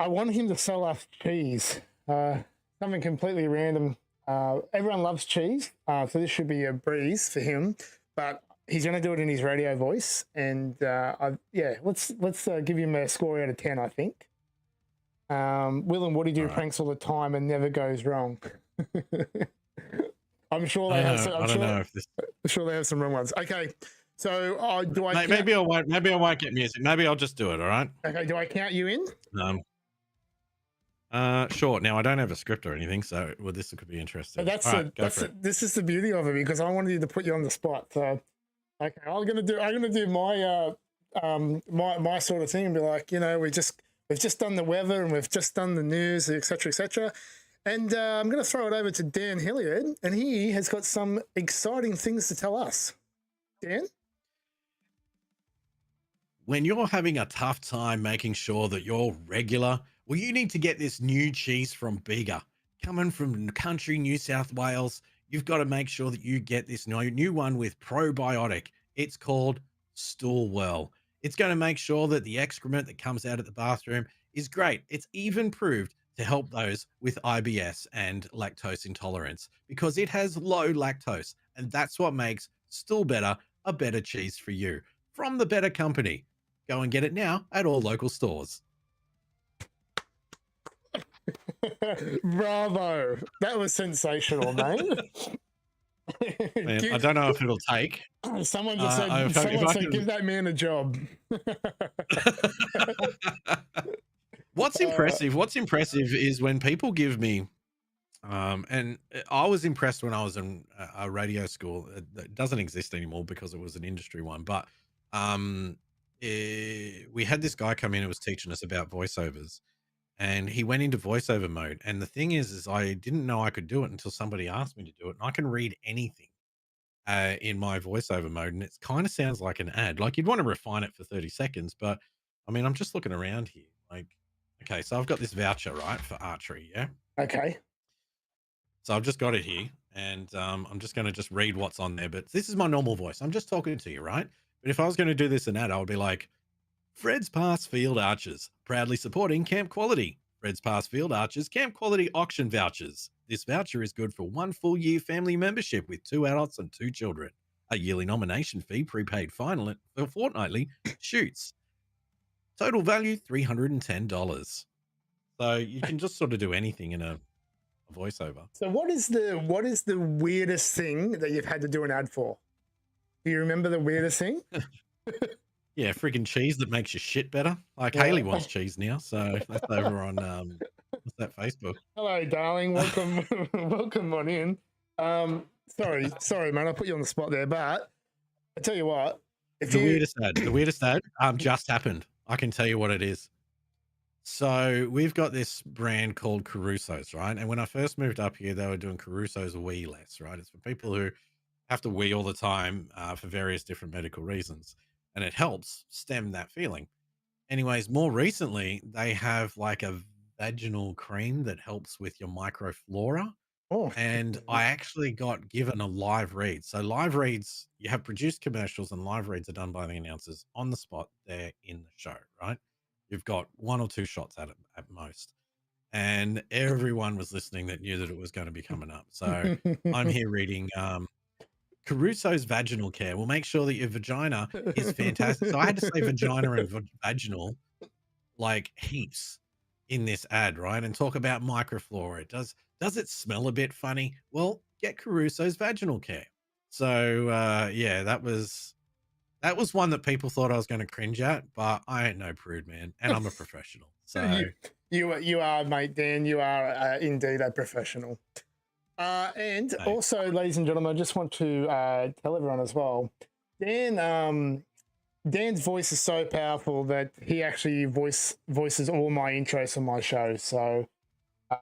want him to sell us cheese. Something completely random. Everyone loves cheese, so this should be a breeze for him. But he's going to do it in his radio voice, and let's give him a score out of 10. I think. Will and Woody do pranks all the time and never goes wrong. I'm sure they have some. I don't know if this. I'm sure they have some wrong ones. Okay, so do I? Maybe I won't. Maybe I won't get music. Maybe I'll just do it. All right. Okay, do I count you in? Sure. Now I don't have a script or anything, so well, this could be interesting. But All right, go for it. this is the beauty of it, because I wanted you to put you on the spot. So, okay, I'm gonna do my my sort of thing and be like, we've just done the weather and we've just done the news, etc., etc. And I'm going to throw it over to Dan Hilliard, and he has got some exciting things to tell us. Dan? When you're having a tough time making sure that you're regular, well, you need to get this new cheese from Bega. Coming from country New South Wales, you've got to make sure that you get this new one with probiotic. It's called Stoolwell. It's going to make sure that the excrement that comes out of the bathroom is great. It's even proved to help those with IBS and lactose intolerance, because it has low lactose, and that's what makes Stool Better a better cheese for you. From the Better Company. Go and get it now at all local stores. Bravo. That was sensational, mate. Man, I don't know if it'll take. Someone just said, give that man a job. What's impressive is when people give me, and I was impressed when I was in a radio school. It doesn't exist anymore because it was an industry one, but we had this guy come in who was teaching us about voiceovers, and he went into voiceover mode. And the thing is I didn't know I could do it until somebody asked me to do it. And I can read anything in my voiceover mode, and it kind of sounds like an ad. Like, you'd want to refine it for 30 seconds, but I mean, I'm just looking around here. Like, okay, so I've got this voucher, right, for archery, yeah? Okay. So I've just got it here, and I'm just going to just read what's on there. But this is my normal voice. I'm just talking to you, right? But if I was going to do this in ad, I would be like, Fred's Pass Field Archers, proudly supporting Camp Quality. Fred's Pass Field Archers, Camp Quality auction vouchers. This voucher is good for 1 full year family membership with 2 adults and 2 children. A yearly nomination fee, prepaid fortnightly shoots. Total value $310. So you can just sort of do anything in a voiceover. So what is the weirdest thing that you've had to do an ad for? Do you remember the weirdest thing? Yeah, freaking cheese that makes your shit better. Like, yeah. Haley wants cheese now, so that's over on what's that, Facebook. Hello, darling. Welcome, welcome on in. Sorry, man. I put you on the spot there, but I tell you what, the weirdest ad just happened. I can tell you what it is. So we've got this brand called Caruso's, right? And when I first moved up here, they were doing Caruso's wee less, right? It's for people who have to wee all the time for various different medical reasons. And it helps stem that feeling. Anyways, more recently, they have like a vaginal cream that helps with your microflora. Oh. And I actually got given a live read. So live reads, you have produced commercials, and live reads are done by the announcers on the spot there in the show, right? You've got 1 or 2 shots at it at most. And everyone was listening that knew that it was going to be coming up. So I'm here reading Caruso's vaginal care will make sure that your vagina is fantastic. So I had to say vagina and vaginal like heaps in this ad, right? And talk about microflora. Does it smell a bit funny? Well, get Caruso's vaginal care. So yeah, that was one that people thought I was going to cringe at, but I ain't no prude, man, and I'm a professional. So you are, mate, Dan. You are indeed a professional. And also, ladies and gentlemen, I just want to tell everyone as well, Dan's voice is so powerful that he actually voices all my intros for my show. So I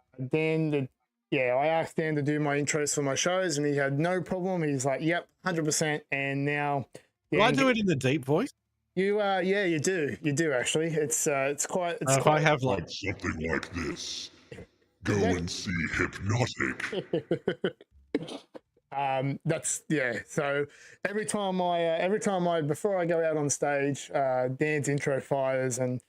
asked Dan to do my intros for my shows, and he had no problem. He's like, yep, 100%. And now... Do I do it in the deep voice? Yeah, you do actually. It's quite... If I have like something like this... Go and see Hypnotik. So every time I before I go out on stage, Dan's intro fires, and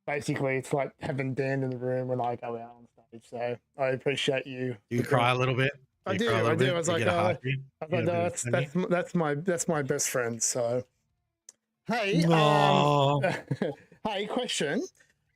basically it's like having Dan in the room when I go out on stage. So I appreciate you. You cry a little bit. I do. I was like, that's my best friend. So hey, hey, question.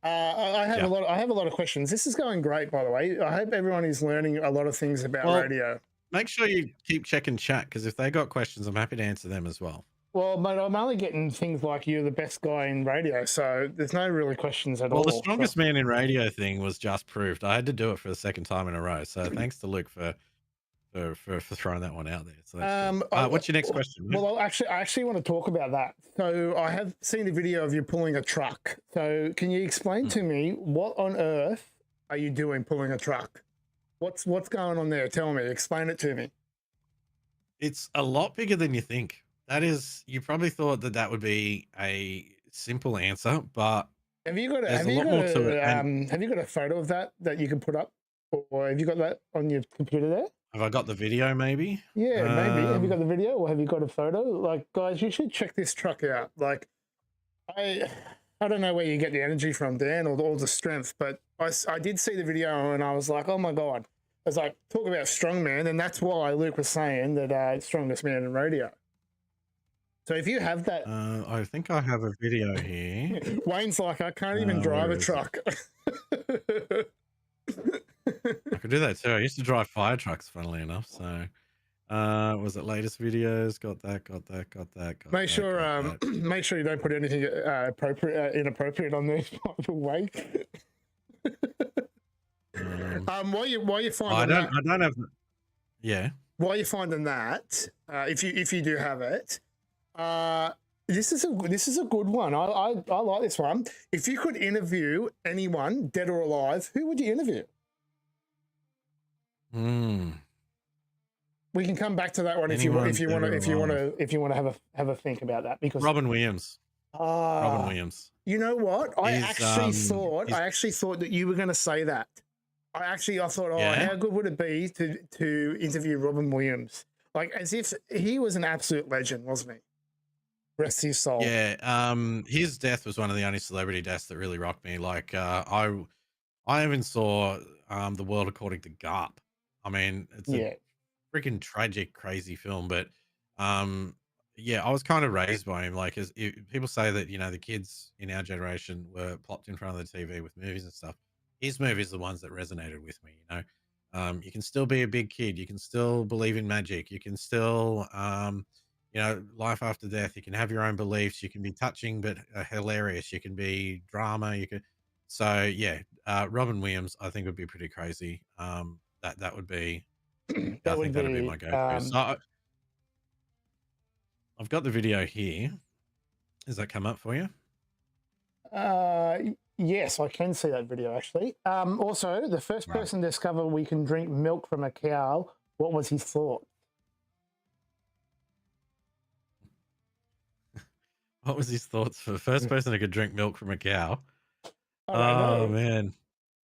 I have a lot of questions. This is going great, by the way. I hope everyone is learning a lot of things about radio. make sure you keep checking chat because if they got questions, I'm happy to answer them as well. Well, mate, I'm only getting things like you're the best guy in radio, so there's no really questions at all. Well, the strongest man in radio thing was just proved. I had to do it for the second time in a row. So thanks to Luke for throwing that one out there. So what's your next question? Well, I actually want to talk about that. So I have seen a video of you pulling a truck. So can you explain to me what on earth are you doing pulling a truck? What's going on there? Tell me. Explain it to me. It's a lot bigger than you think. That is, you probably thought that would be a simple answer, but have you got a photo of that you can put up, or have you got that on your computer there? Have I got the video? Maybe. Yeah, maybe. Have you got the video, or have you got a photo? Like, guys, you should check this truck out. Like, I don't know where you get the energy from, Dan, or all the strength, but I did see the video and I was like, oh my god. I was like, talk about strongman, and that's why Luke was saying that strongest man in radio. So if you have that, I think I have a video here. Wayne's like, I can't even drive a truck. I could do that too. I used to drive fire trucks, funnily enough. So, was it latest videos? Got that. Make sure you don't put anything inappropriate on there, by the way. While you're finding I don't have. Yeah. While you're finding that, if you do have it. This is a good one. I like this one. If you could interview anyone, dead or alive, who would you interview? We can come back to that one if you want to have a think about that, because Robin Williams. Robin Williams. You know what? I actually thought that you were going to say that. I thought, how good would it be to interview Robin Williams? Like, as if he was an absolute legend, wasn't he? Rest his soul. Yeah. His death was one of the only celebrity deaths that really rocked me. Like, I even saw The World According to Garp. I mean, it's a freaking tragic, crazy film, but I was kind of raised by him. Like, people say that, you know, the kids in our generation were plopped in front of the TV with movies and stuff. His movies are the ones that resonated with me, you know. You can still be a big kid. You can still believe in magic. You can still, you know, life after death. You can have your own beliefs. You can be touching but hilarious. You can be drama. You can. So yeah, Robin Williams, I think would be pretty crazy. That would be. I think that'd be my go-to. So I've got the video here. Does that come up for you? Yes, I can see that video actually. Also, the first person to discover we can drink milk from a cow, what was his thought? What was his thoughts for the first person who could drink milk from a cow? Oh man,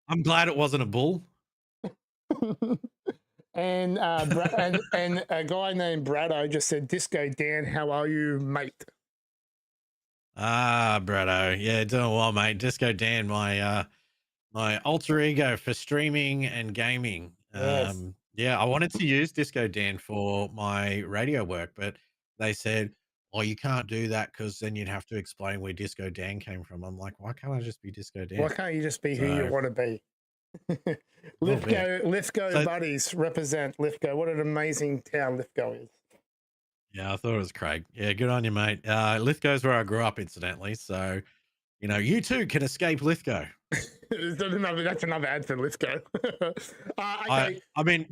I'm glad it wasn't a bull. And and a guy named Brado just said, "Disco Dan, how are you, mate?" Brado, yeah, doing well, mate. Disco Dan, my alter ego for streaming and gaming. Yes. Yeah, I wanted to use Disco Dan for my radio work, but they said, "Oh, you can't do that because then you'd have to explain where Disco Dan came from." I'm like, why can't I just be Disco Dan? Why can't you just be who you want to be? Lithgow buddies represent Lithgow. What an amazing town Lithgow is. Yeah, I thought it was Craig. Yeah, good on you, mate. Lithgow's where I grew up, incidentally. So, you know, you too can escape Lithgow. That's another ad for Lithgow. Okay. I mean,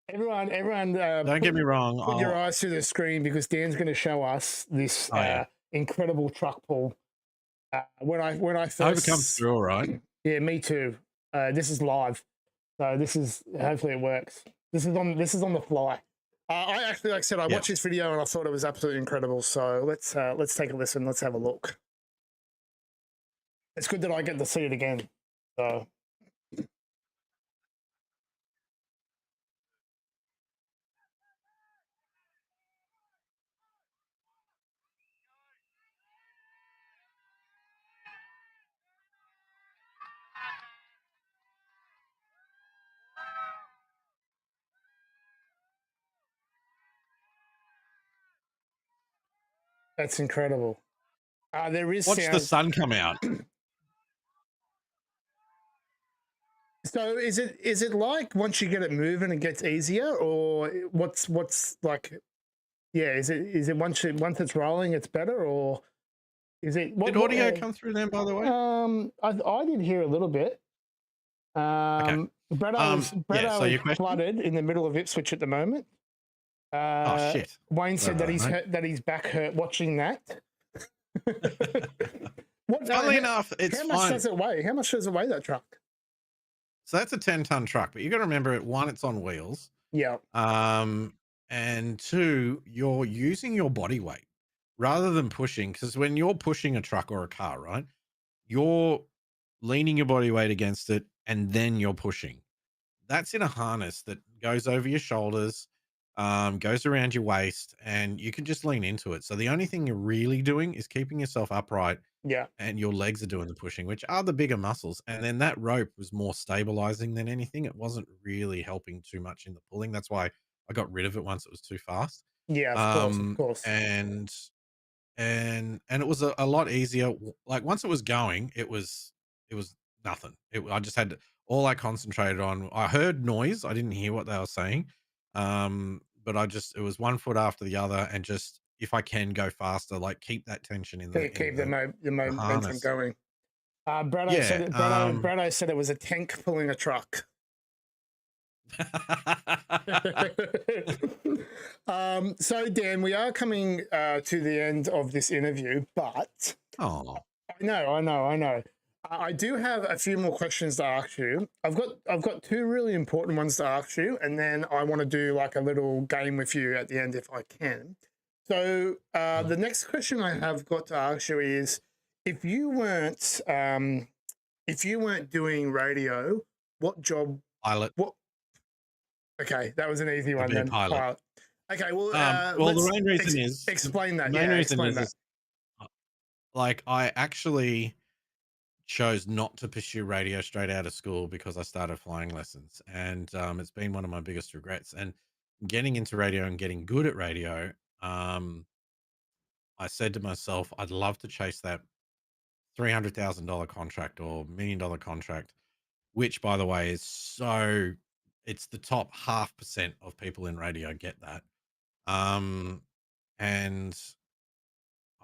everyone, don't get me wrong. Put your eyes to the screen because Dan's going to show us this incredible truck pull. When I first, I hope it comes through all right. Yeah, me too. This is live, so this is hopefully it works. This is on the fly. I actually, like I said, I watched this video and I thought it was absolutely incredible. So let's take a listen. Let's have a look. It's good that I get to see it again. So. That's incredible. There is Watch sound. the sun come out. So is it like once you get it moving, it gets easier, or what's like? Yeah, is it once it's rolling, it's better, or is it Did audio come through then, by the way? I did hear a little bit. Okay. Bretto so is your question? flooded in the middle of Ipswich at the moment. Oh, shit. Wayne said that Sorry, he's mate. hurt, that his back hurt watching that. Funnily enough, it's how much fine. does it weigh? How much does it weigh, that truck? So that's a 10-ton truck, but you got to remember it. One, it's on wheels. Yeah. And two, you're using your body weight rather than pushing. Because when you're pushing a truck or a car, right, you're leaning your body weight against it and then you're pushing. That's in a harness that goes over your shoulders, goes around your waist, and you can just lean into it. So the only thing you're really doing is keeping yourself upright, Yeah. and your legs are doing the pushing, which are the bigger muscles. And then that rope was more stabilizing than anything. It wasn't really helping too much in the pulling. That's why I got rid of it once it was too fast. Yeah, of course. And it was a lot easier. Like once it was going, it was nothing. I just had to, all I concentrated on. I heard noise. I didn't hear what they were saying. But it was one foot after the other, and just if I can go faster, like keep that tension in the Keep the momentum harness. going. Bretto Yeah, said Bretto said it was a tank pulling a truck. So Dan, we are coming to the end of this interview, but oh, I know. I do have a few more questions to ask you. I've got two really important ones to ask you, and then I want to do like a little game with you at the end if I can. So the next question I have got to ask you is, if you weren't doing radio, what job? pilot. What? Okay, that was an easy one Be a then. pilot. Okay, well, the main reason is explain that. The main Yeah, reason explain is, that. is like I actually chose not to pursue radio straight out of school because I started flying lessons, and it's been one of my biggest regrets. And getting into radio and getting good at radio, I said to myself, I'd love to chase that $300,000 contract or $1 million contract, which, by the way, it's the top 0.5% of people in radio get that. And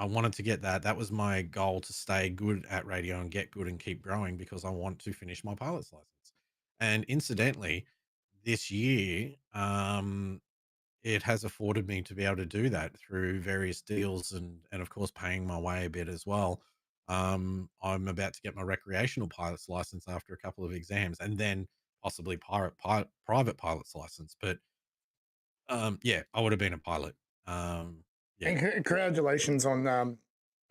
I wanted to get that. That was my goal, to stay good at radio and get good and keep growing, because I want to finish my pilot's license. And incidentally, this year, it has afforded me to be able to do that through various deals, and of course paying my way a bit as well. I'm about to get my recreational pilot's license after a couple of exams, and then possibly private pilot's license. But yeah, I would have been a pilot. Yeah. And congratulations on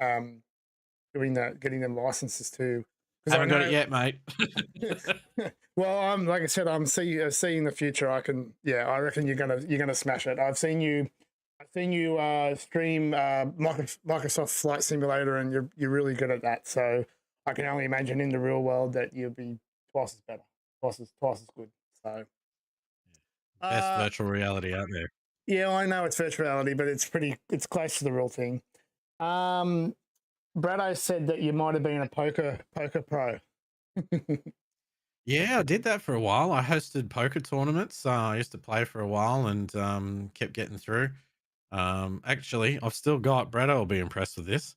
doing that, getting them licenses too. I haven't got it yet, mate. Well, like I said, I'm seeing the future. I reckon you're gonna smash it. I've seen you stream Microsoft Flight Simulator, and you're really good at that. So I can only imagine in the real world that you'll be twice as better, twice as good. So Best virtual reality out there. yeah, I know it's virtual reality, but it's close to the real thing. Braddo said that you might have been a poker pro. Yeah, I did that for a while. I hosted poker tournaments. I used to play for a while and kept getting through. Actually, I've still got, Braddo will be impressed with this.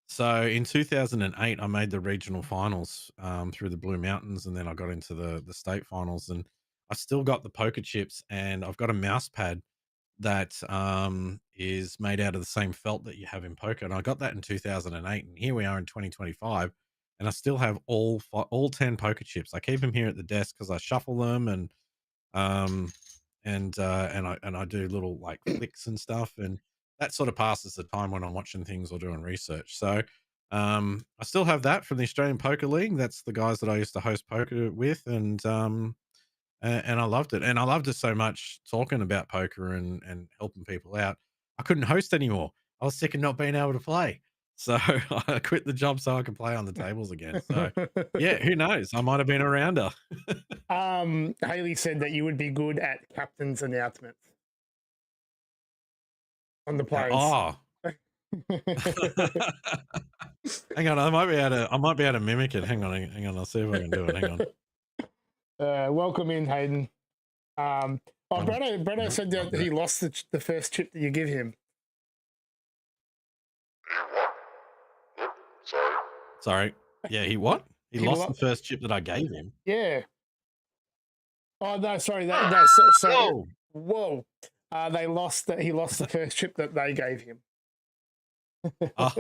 So in 2008, I made the regional finals through the Blue Mountains, and then I got into the state finals, and I still got the poker chips, and I've got a mouse pad that is made out of the same felt that you have in poker. And I got that in 2008, and here we are in 2025, and I still have all 10 poker chips. I keep them here at the desk because I shuffle them, and I do little like flicks and stuff, and that sort of passes the time when I'm watching things or doing research. So I still have that from the Australian Poker League. That's the guys that I used to host poker with, and I loved it. And I loved it so much, talking about poker and helping people out. I couldn't host anymore. I was sick of not being able to play. So I quit the job so I could play on the tables again. So yeah, who knows? I might have been a rounder. Haley said that you would be good at captain's announcements on the planes. Oh. Hang on, I might be able to mimic it. Hang on, I'll see if I can do it. Hang on. Welcome in, Hayden. One of- Bretto no, said not that he that. lost the first chip that you give him. What? Yep, sorry. Sorry. Yeah, he what? He He lost the lost. first chip that I gave him. Yeah. Oh no, sorry. No, sorry. Whoa. Whoa. They lost that. He lost the first chip that they gave him. Oh,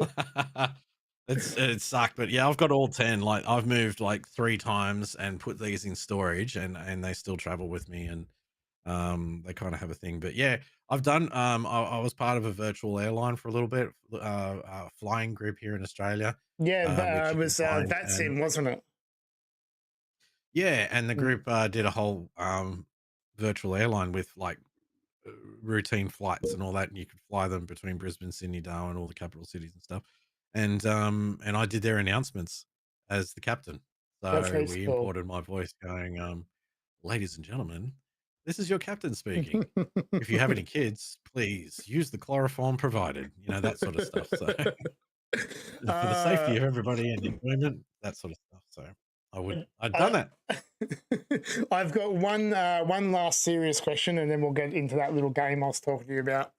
it sucked, but yeah, I've got all 10. Like I've moved like 3 times and put these in storage, and they still travel with me, and they kind of have a thing. But yeah, I've done I was part of a virtual airline for a little bit, flying group here in Australia, Yeah, which it you can was find. that's And him, wasn't it? yeah, and the Mm, group did a whole virtual airline with like uh, routine flights and all that, and you could fly them between Brisbane, Sydney, Darwin, all the capital cities and stuff. And I did their announcements as the captain. that's So very we cool. imported my voice going, ladies and gentlemen, this is your captain speaking. If you have any kids, please use the chloroform provided, that sort of stuff. So for the safety uh, of everybody and enjoyment, that sort of stuff. So I'd done I, that. I've got one last serious question, and then we'll get into that little game I was talking to you about.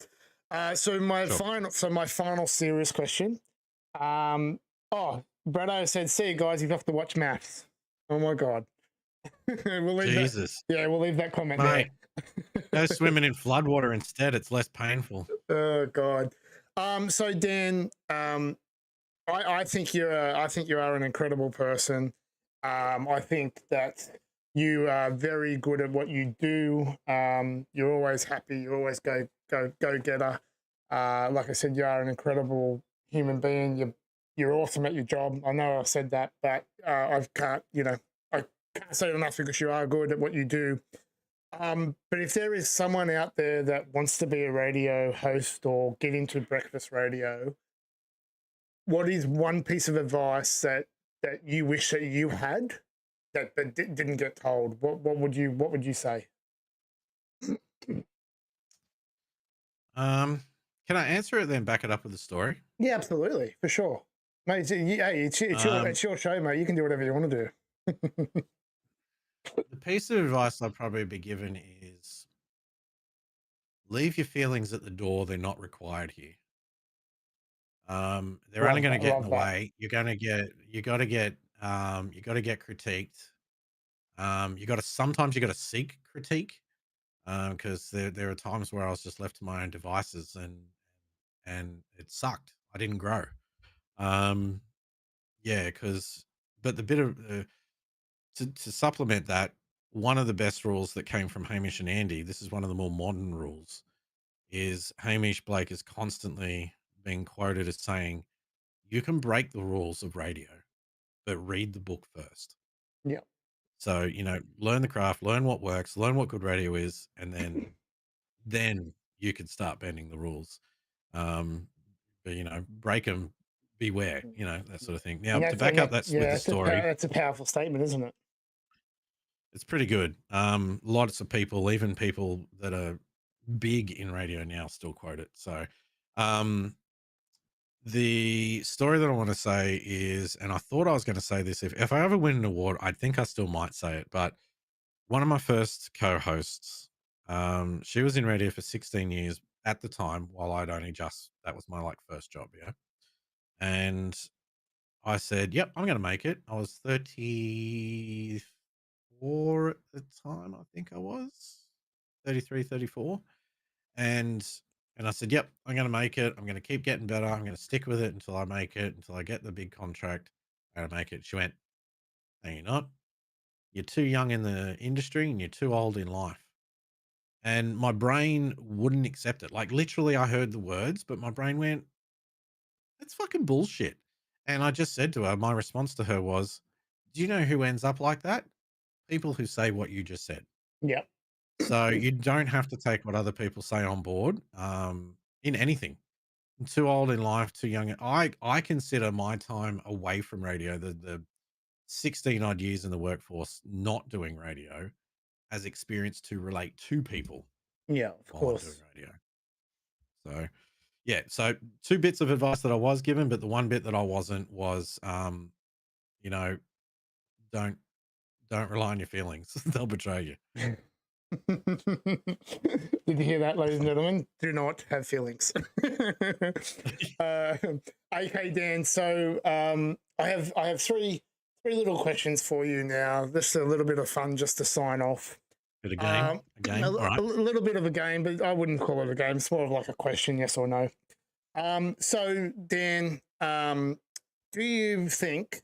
So Sure. my final serious question. Um, oh, Bretto said, "See you guys. You have to watch maths." Oh my god. we'll leave that. Jesus. Yeah, we'll leave that comment Mate, there. go swimming in floodwater instead. It's less painful. Oh god. So Dan, I think you are an incredible person. I think that you are very good at what you do. You're always happy. You always go getter. Like I said, you are an incredible human being. You're awesome at your job. I know I've said that, but I can't say it enough because you are good at what you do. But if there is someone out there that wants to be a radio host or get into breakfast radio, what is one piece of advice that you wish that you had that didn't get told? What would you say? Can I answer it then back it up with a story? Yeah, absolutely, for sure, mate. Um, It's your show, mate. You can do whatever you want to do. the piece of advice I'd probably be given is leave your feelings at the door. They're not required here. They're only Love going to that. get in Love the that. way. You got to get, you got to get critiqued. Sometimes you got to seek critique. Because there are times where I was just left to my own devices, and it sucked. I didn't grow. Um, yeah, but the bit of to supplement that, one of the best rules that came from Hamish and Andy, this is one of the more modern rules, is Hamish Blake is constantly being quoted as saying, "You can break the rules of radio, but read the book first." Yeah. So learn the craft, learn what works, learn what good radio is, and then you can start bending the rules. Um, but break them, beware, that sort of thing. Now, And to back up that's with the story, that's a powerful statement, isn't it? it's pretty good. Lots of people, even people that are big in radio now, still quote it. So, um, the story that I want to say is, and I thought I was going to say this, if I ever win an award, I think I still might say it, but one of my first co-hosts, she was in radio for 16 years at the time, while that was my like first job. Yeah. And I said, yep, I'm going to make it. I was 34 at the time. I think I was 33, 34. And, and I said, yep, I'm going to make it. I'm going to keep getting better. I'm going to stick with it until I make it, until I get the big contract. I'm going to make it. She went, no, you're not. You're too young in the industry and you're too old in life. And my brain wouldn't accept it. Like literally I heard the words, but my brain went, that's fucking bullshit. And I just said to her, my response to her was, do you know who ends up like that? People who say what you just said. Yeah. So you don't have to take what other people say on board, in anything. I'm too old in life, too young. I consider my time away from radio, the 16 odd years in the workforce, not doing radio, as experience to relate to people Yeah, of while I'm doing course. radio. So yeah, so 2 bits of advice that I was given, but the one bit that I wasn't was, you know, don't don't rely on your feelings. They'll betray you. Did you hear that, ladies and gentlemen? Do not have feelings. uh, okay, Dan. So I have three little questions for you now. This is a little bit of fun just to sign off. Bit of game. A game. All right. A little bit of a game, but I wouldn't call it a game. It's more of like a question, yes or no. So Dan, do you think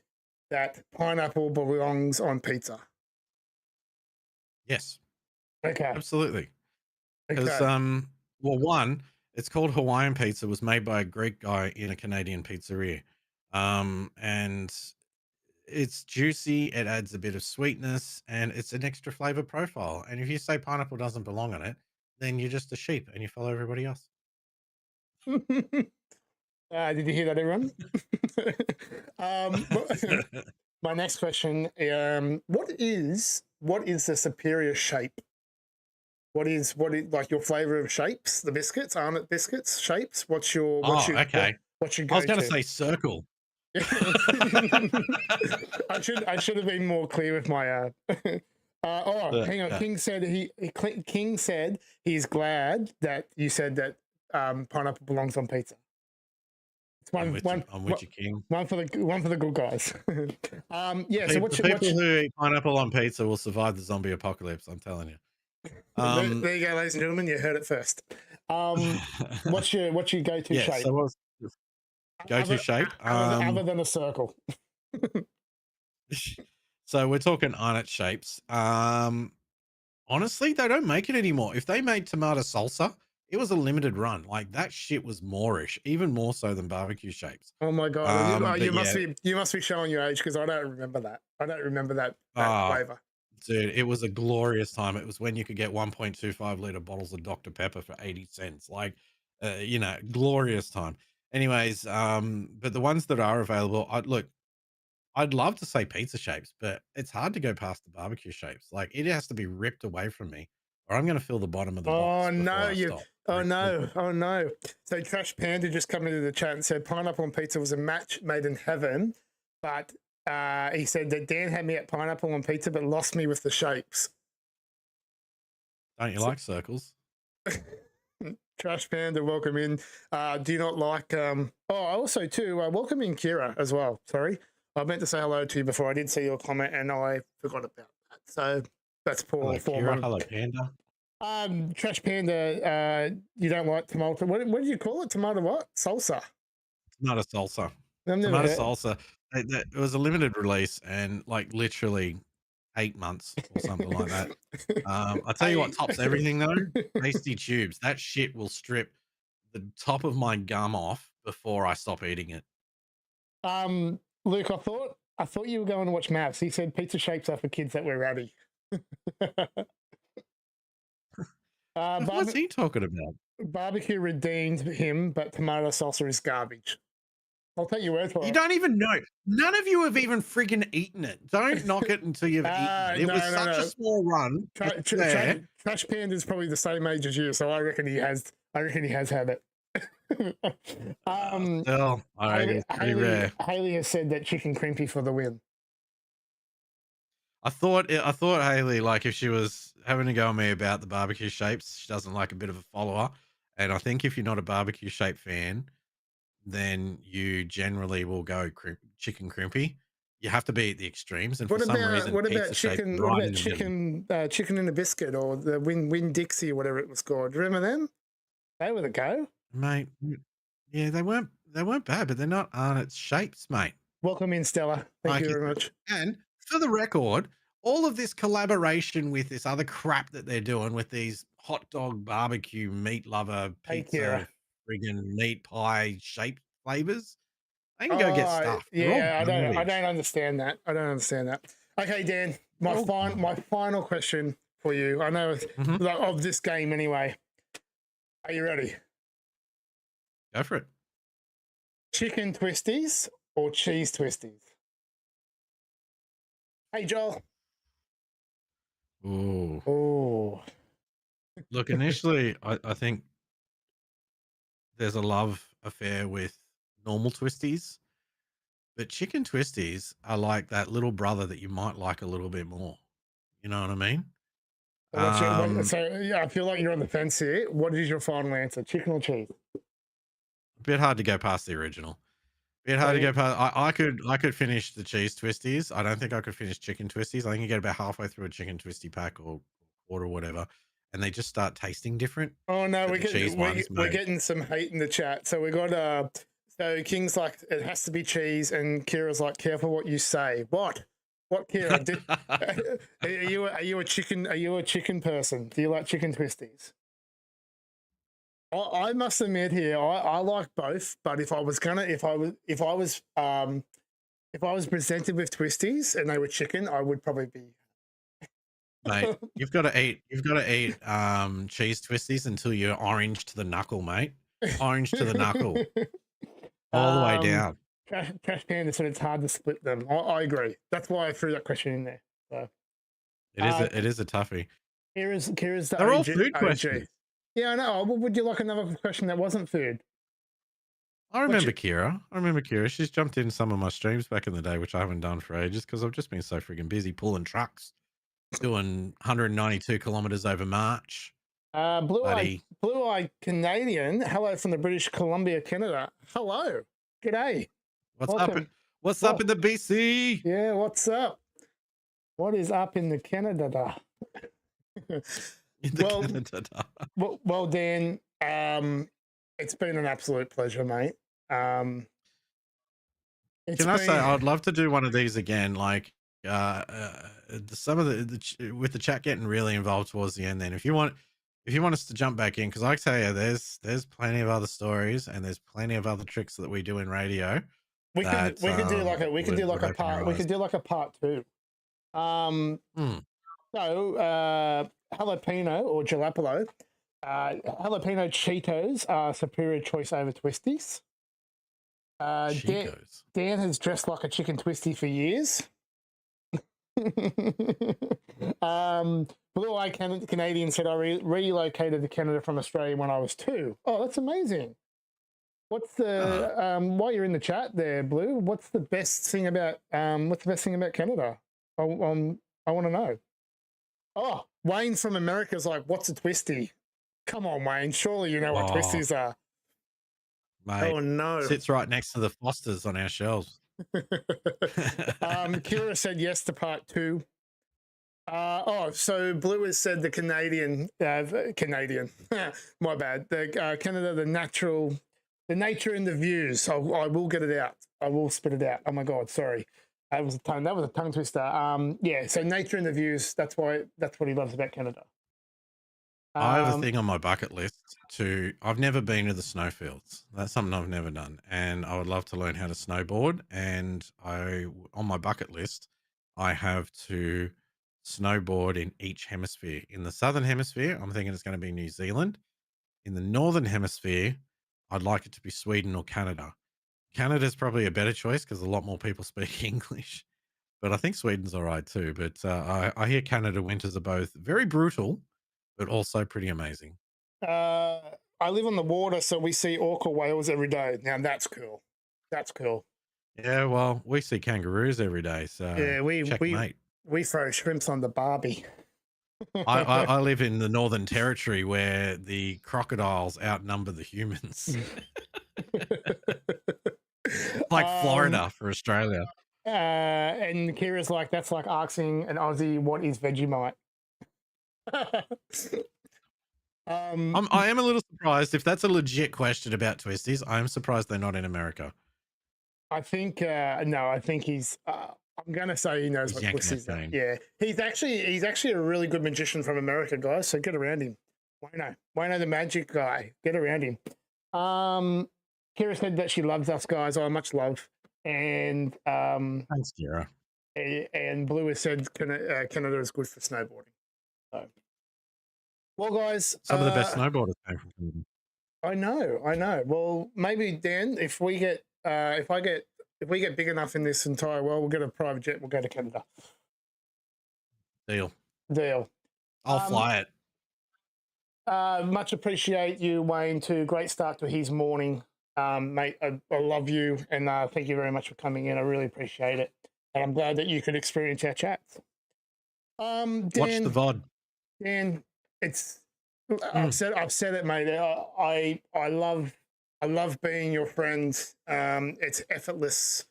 that pineapple belongs on pizza? Yes. Okay. Absolutely. Because Okay. well, one, it's called Hawaiian pizza, was made by a Greek guy in a Canadian pizzeria. And it's juicy, it adds a bit of sweetness, and it's an extra flavor profile. And if you say pineapple doesn't belong on it, then you're just a sheep and you follow everybody else. Did you hear that, everyone? My next question: what is the superior shape? What is like your flavor of shapes? The biscuits, aren't it? Biscuits, shapes. What's your Okay. what's your I was go-to? going to say circle. I should have been more clear with my. Hang on. Yeah. King said he's glad that you said that pineapple belongs on pizza. It's I'm with you, King. one for the good guys. Yeah. So The people who eat pineapple on pizza will survive the zombie apocalypse. I'm telling you. there you go, ladies and gentlemen. You heard it first. What's your go-to shape? So what's go-to shape? Other than a circle. So we're talking arnott shapes. Honestly, they don't make it anymore. If they made tomato salsa, it was a limited run. Like that shit was moreish, even more so than barbecue shapes. Oh my god! You yeah. must be showing your age because I don't remember that. I don't remember that flavor. Dude, it was a glorious time. It was when you could get 1.25 liter bottles of Dr. Pepper for 80 cents. Like, glorious time. Anyways, but the ones that are available, I'd love to say pizza shapes, but it's hard to go past the barbecue shapes. Like, it has to be ripped away from me, or I'm going to fill the bottom of the box. Oh no! So Trash Panda just come into the chat and said pineapple on pizza was a match made in heaven, but he said that Dan had me at pineapple on pizza, but lost me with the shapes. Don't you like circles? Trash Panda, welcome in. Do you not like? Also too, welcome in Kira as well. Sorry, I meant to say hello to you before. I did see your comment and I forgot about that. So that's poor. Hello, Panda. Trash Panda, you don't like tomato. What did you call it? Tomato what? Salsa. Tomato salsa. Tomato salsa. It was a limited release and like literally 8 months or something like that. I'll tell you what tops everything though. Tasty tubes. That shit will strip the top of my gum off before I stop eating it. Luke, I thought you were going to watch Mavs. He said pizza shapes are for kids that were rowdy. What's he talking about? Barbecue redeemed him, but tomato salsa is garbage. I'll take your word for it. You don't even know. None of you have even friggin' eaten it. Don't knock it until you've eaten it. It was such a small run. Trash Panda is probably the same age as you, so I reckon he has had it. It's pretty rare. Haley has said that chicken crimpy for the win. I thought Haley, like if she was having to go on me about the barbecue shapes, she doesn't like a bit of a follower. And I think if you're not a barbecue shape fan, then you generally will go chicken crimpy. You have to be at the extremes, and for some reason, what about chicken? What about chicken in a biscuit or the Win Dixie or whatever it was called? Remember them? They were the go, mate. Yeah, they weren't bad, but they're not Arnott's shapes, mate. Welcome in, Stella. Thank you very much. And for the record, all of this collaboration with this other crap that they're doing with these hot dog barbecue meat lover pizza friggin' meat pie shape flavors, I can go get stuff. Yeah, I don't understand that. Okay, Dan, my final question for you. I know of this game anyway. Are you ready? Go for it. Chicken twisties or cheese twisties? Hey, Joel. Oh. Look, initially, I think there's a love affair with normal twisties. But chicken twisties are like that little brother that you might like a little bit more. You know what I mean? So yeah, I feel like you're on the fence here. What is your final answer? Chicken or cheese? A bit hard to go past the original. Bit hard to go past. I could finish the cheese twisties. I don't think I could finish chicken twisties. I think you get about halfway through a chicken twisty pack or quarter or whatever, and they just start tasting different. Oh no, But the cheese ones, we're mate. getting some hate in the chat. So we got so King's like it has to be cheese, and Kira's like careful what you say. What? What, Kira? Are you a chicken person? Do you like chicken twisties? I must admit here, I like both, but if I was presented with twisties and they were chicken, I would probably be. Mate, you've got to eat cheese twisties until you're orange to the knuckle, mate. Orange to the knuckle. All the way down. Trash Panda said it's hard to split them. I agree. That's why I threw that question in there. So it is a toughie. Kira's the They're all OG, food questions. Yeah, I know. Well, would you like another question that wasn't food? I remember Kira. She's jumped in some of my streams back in the day, which I haven't done for ages because I've just been so freaking busy pulling trucks, doing 192 kilometers over March. Blue Eye Canadian. Hello from the British Columbia, Canada. Hello. G'day. What's up in the BC? Yeah, what's up? What is up in the Canada? Well, Dan, it's been an absolute pleasure, mate. Can I say I'd love to do one of these again? Like, some of with the chat getting really involved towards the end. Then, if you want us to jump back in, because I tell you, there's plenty of other stories and there's plenty of other tricks that we do in radio. We could do like a part two. So jalapeno or jalapeno, jalapeno Cheetos are superior choice over twisties. Dan has dressed like a chicken twisty for years. Blue Eye Canadian said I relocated to Canada from Australia when I was 2. Oh, that's amazing. What's the while you're in the chat there, Blue? What's the best thing about Canada? I want to know. Oh, Wayne from America's like, what's a twisty? Come on, Wayne. Surely you know what twisties are. Mate, oh no, sits right next to the Fosters on our shelves. Kira said yes to part 2. So Blue has said the Canadian, my bad. The Canada, the nature and the views. I will get it out. I will spit it out. Oh my God, sorry. That was a tongue twister. Yeah. So nature and the views. That's what he loves about Canada. I have a thing on my bucket list I've never been to the snowfields. That's something I've never done. And I would love to learn how to snowboard. And on my bucket list, I have to snowboard in each hemisphere. In the southern hemisphere, I'm thinking it's going to be New Zealand. In the northern hemisphere, I'd like it to be Sweden or Canada. Canada's probably a better choice because a lot more people speak English. But I think Sweden's all right too. But I hear Canada winters are both very brutal, but also pretty amazing. I live on the water, so we see orca whales every day. Now that's cool. That's cool. Yeah, well, we see kangaroos every day, so yeah, we throw shrimps on the Barbie. I live in the Northern Territory where the crocodiles outnumber the humans. Like Florida for Australia. And Kira's like, that's like asking an Aussie what is Vegemite. I am a little surprised if that's a legit question about twisties. I am surprised they're not in America. I think no. I think he's. I'm gonna say he knows what twisties are. Yeah, he's actually a really good magician from America, guys. So get around him. Wayno the magic guy. Get around him. Kira said that she loves us, guys. Oh, much love. And thanks, Kira. And Blue has said Canada is good for snowboarding. So. Well, guys, some of the best snowboarders came from Canada. I know. Well, maybe Dan, if we get big enough in this entire world, we'll get a private jet. We'll go to Canada. Deal. I'll fly it. Much appreciate you, Wayne. Too great start to his morning. Mate, I love you, and thank you very much for coming in. I really appreciate it, and I'm glad that you could experience our chats. Watch the Dan, VOD. Dan, it's Mm. I've said it, mate. I love being your friend. It's effortless,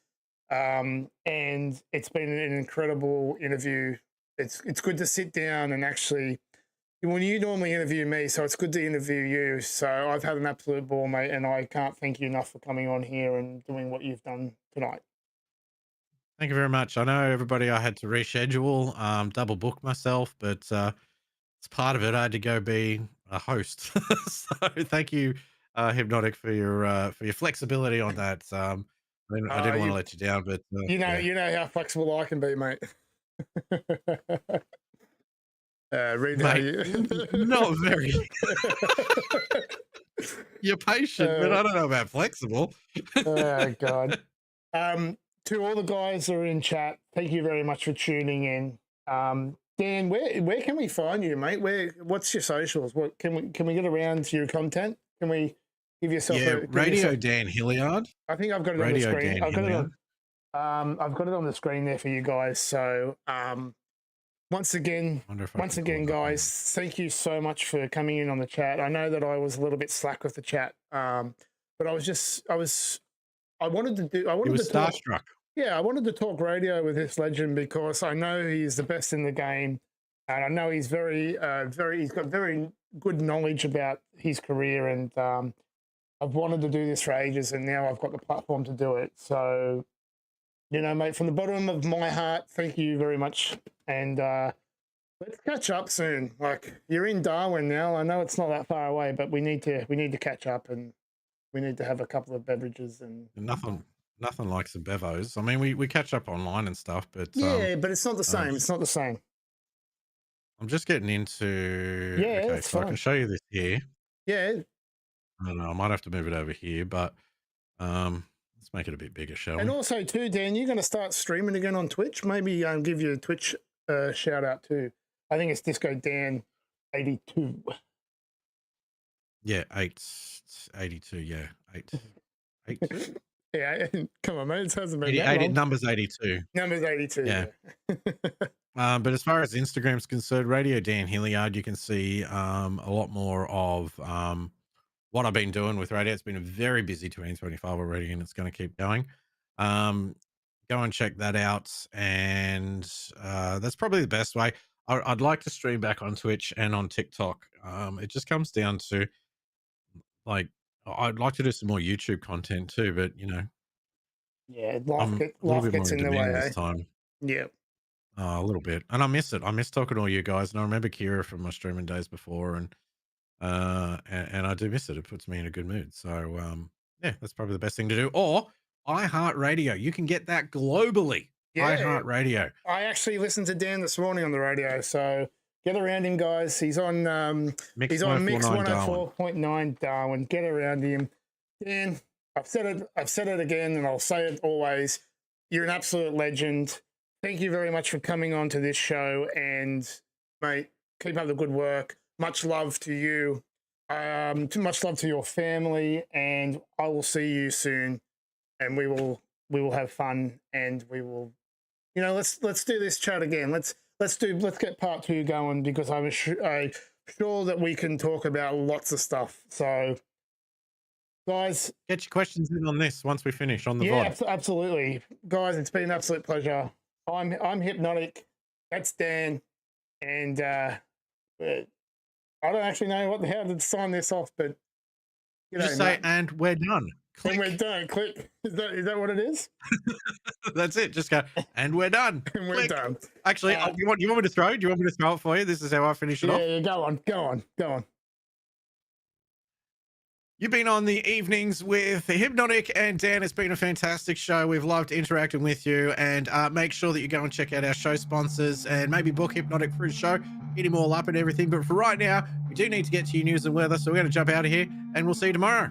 and it's been an incredible interview. It's good to sit down and actually. When you normally interview me, so it's good to interview you. So I've had an absolute ball, mate, and I can't thank you enough for coming on here and doing what you've done tonight. Thank you very much. I know everybody I had to reschedule, double book myself, but it's part of it. I had to go be a host. So thank you, Hypnotik, for your flexibility on that. I didn't want to let you down, but yeah. You know how flexible I can be, mate. Read how Mate, you. not very. You're patient, but I don't know about flexible. Oh God. To all the guys that are in chat, thank you very much for tuning in. Dan, where can we find you, mate? What's your socials? What can we get around to your content? Can we give yourself Radio Dan Hilliard? I think I've got it Radio on the screen. Dan Hilliard. I've got it on the screen there for you guys. So once again, guys, thank you so much for coming in on the chat. I know that I was a little bit slack with the chat, but I wanted to talk. Starstruck. Yeah, I wanted to talk radio with this legend because I know he's the best in the game, and I know he's he's got very good knowledge about his career, and I've wanted to do this for ages, and now I've got the platform to do it. So, you know, mate, from the bottom of my heart, thank you very much, and let's catch up soon. Like, you're in Darwin now. I know it's not that far away, but we need to catch up, and we need to have a couple of beverages and nothing like some bevos. I mean, we catch up online and stuff, but yeah, but it's not the same. It's not the same. I'm just getting into. Yeah, okay, so I can show you this here. Yeah. I don't know. I might have to move it over here, but let's make it a bit bigger, shall we? And also, too, Dan, you're going to start streaming again on Twitch. Maybe give you a Twitch shout out too. I think it's Disco Dan 82. Yeah, 82. Yeah, 82. Yeah, come on, mate. It hasn't been 80, number's 82. Number's 82. Yeah. But as far as Instagram's concerned, Radio Dan Hilliard, you can see a lot more of what I've been doing with radio. It's been a very busy 2025 already, and it's going to keep going. Go and check that out, and that's probably the best way. I'd like to stream back on Twitch and on TikTok. It just comes down to, like, I'd like to do some more YouTube content too, but you know, yeah, life gets in the way this time. Yeah, a little bit, and I miss it. I miss talking to all you guys, and I remember Kira from my streaming days before, and I do miss it. It puts me in a good mood. So yeah, that's probably the best thing to do. Or iHeartRadio, you can get that globally. Yeah, iHeartRadio. I actually listened to Dan this morning on the radio, so get around him, guys. He's on Mix 104.9 Darwin. Get around him. Dan, I've said it again, and I'll say it always. You're an absolute legend. Thank you very much for coming on to this show, and mate, keep up the good work. Much love to you. Much love to your family, and I will see you soon. And we will have fun, and we will, you know, let's do this chat again. Let's get part 2 going, because I'm sure that we can talk about lots of stuff. So, guys, get your questions in on this once we finish on the VOD. Absolutely, guys. It's been an absolute pleasure. I'm Hypnotik. That's Dan, and I don't actually know how to sign this off, but you know, just say, and we're done. Click. And we're done. Click. Is that what it is? That's it. Just go, and we're done. And we're done. Actually, you want me to throw? Do you want me to throw it for you? This is how I finish it off. Yeah, go on. You've been on the evenings with Hypnotik and Dan. It's been a fantastic show. We've loved interacting with you, and make sure that you go and check out our show sponsors and maybe book Hypnotik for his show. Hit him all up and everything. But for right now, we do need to get to your news and weather, so we're going to jump out of here, and we'll see you tomorrow.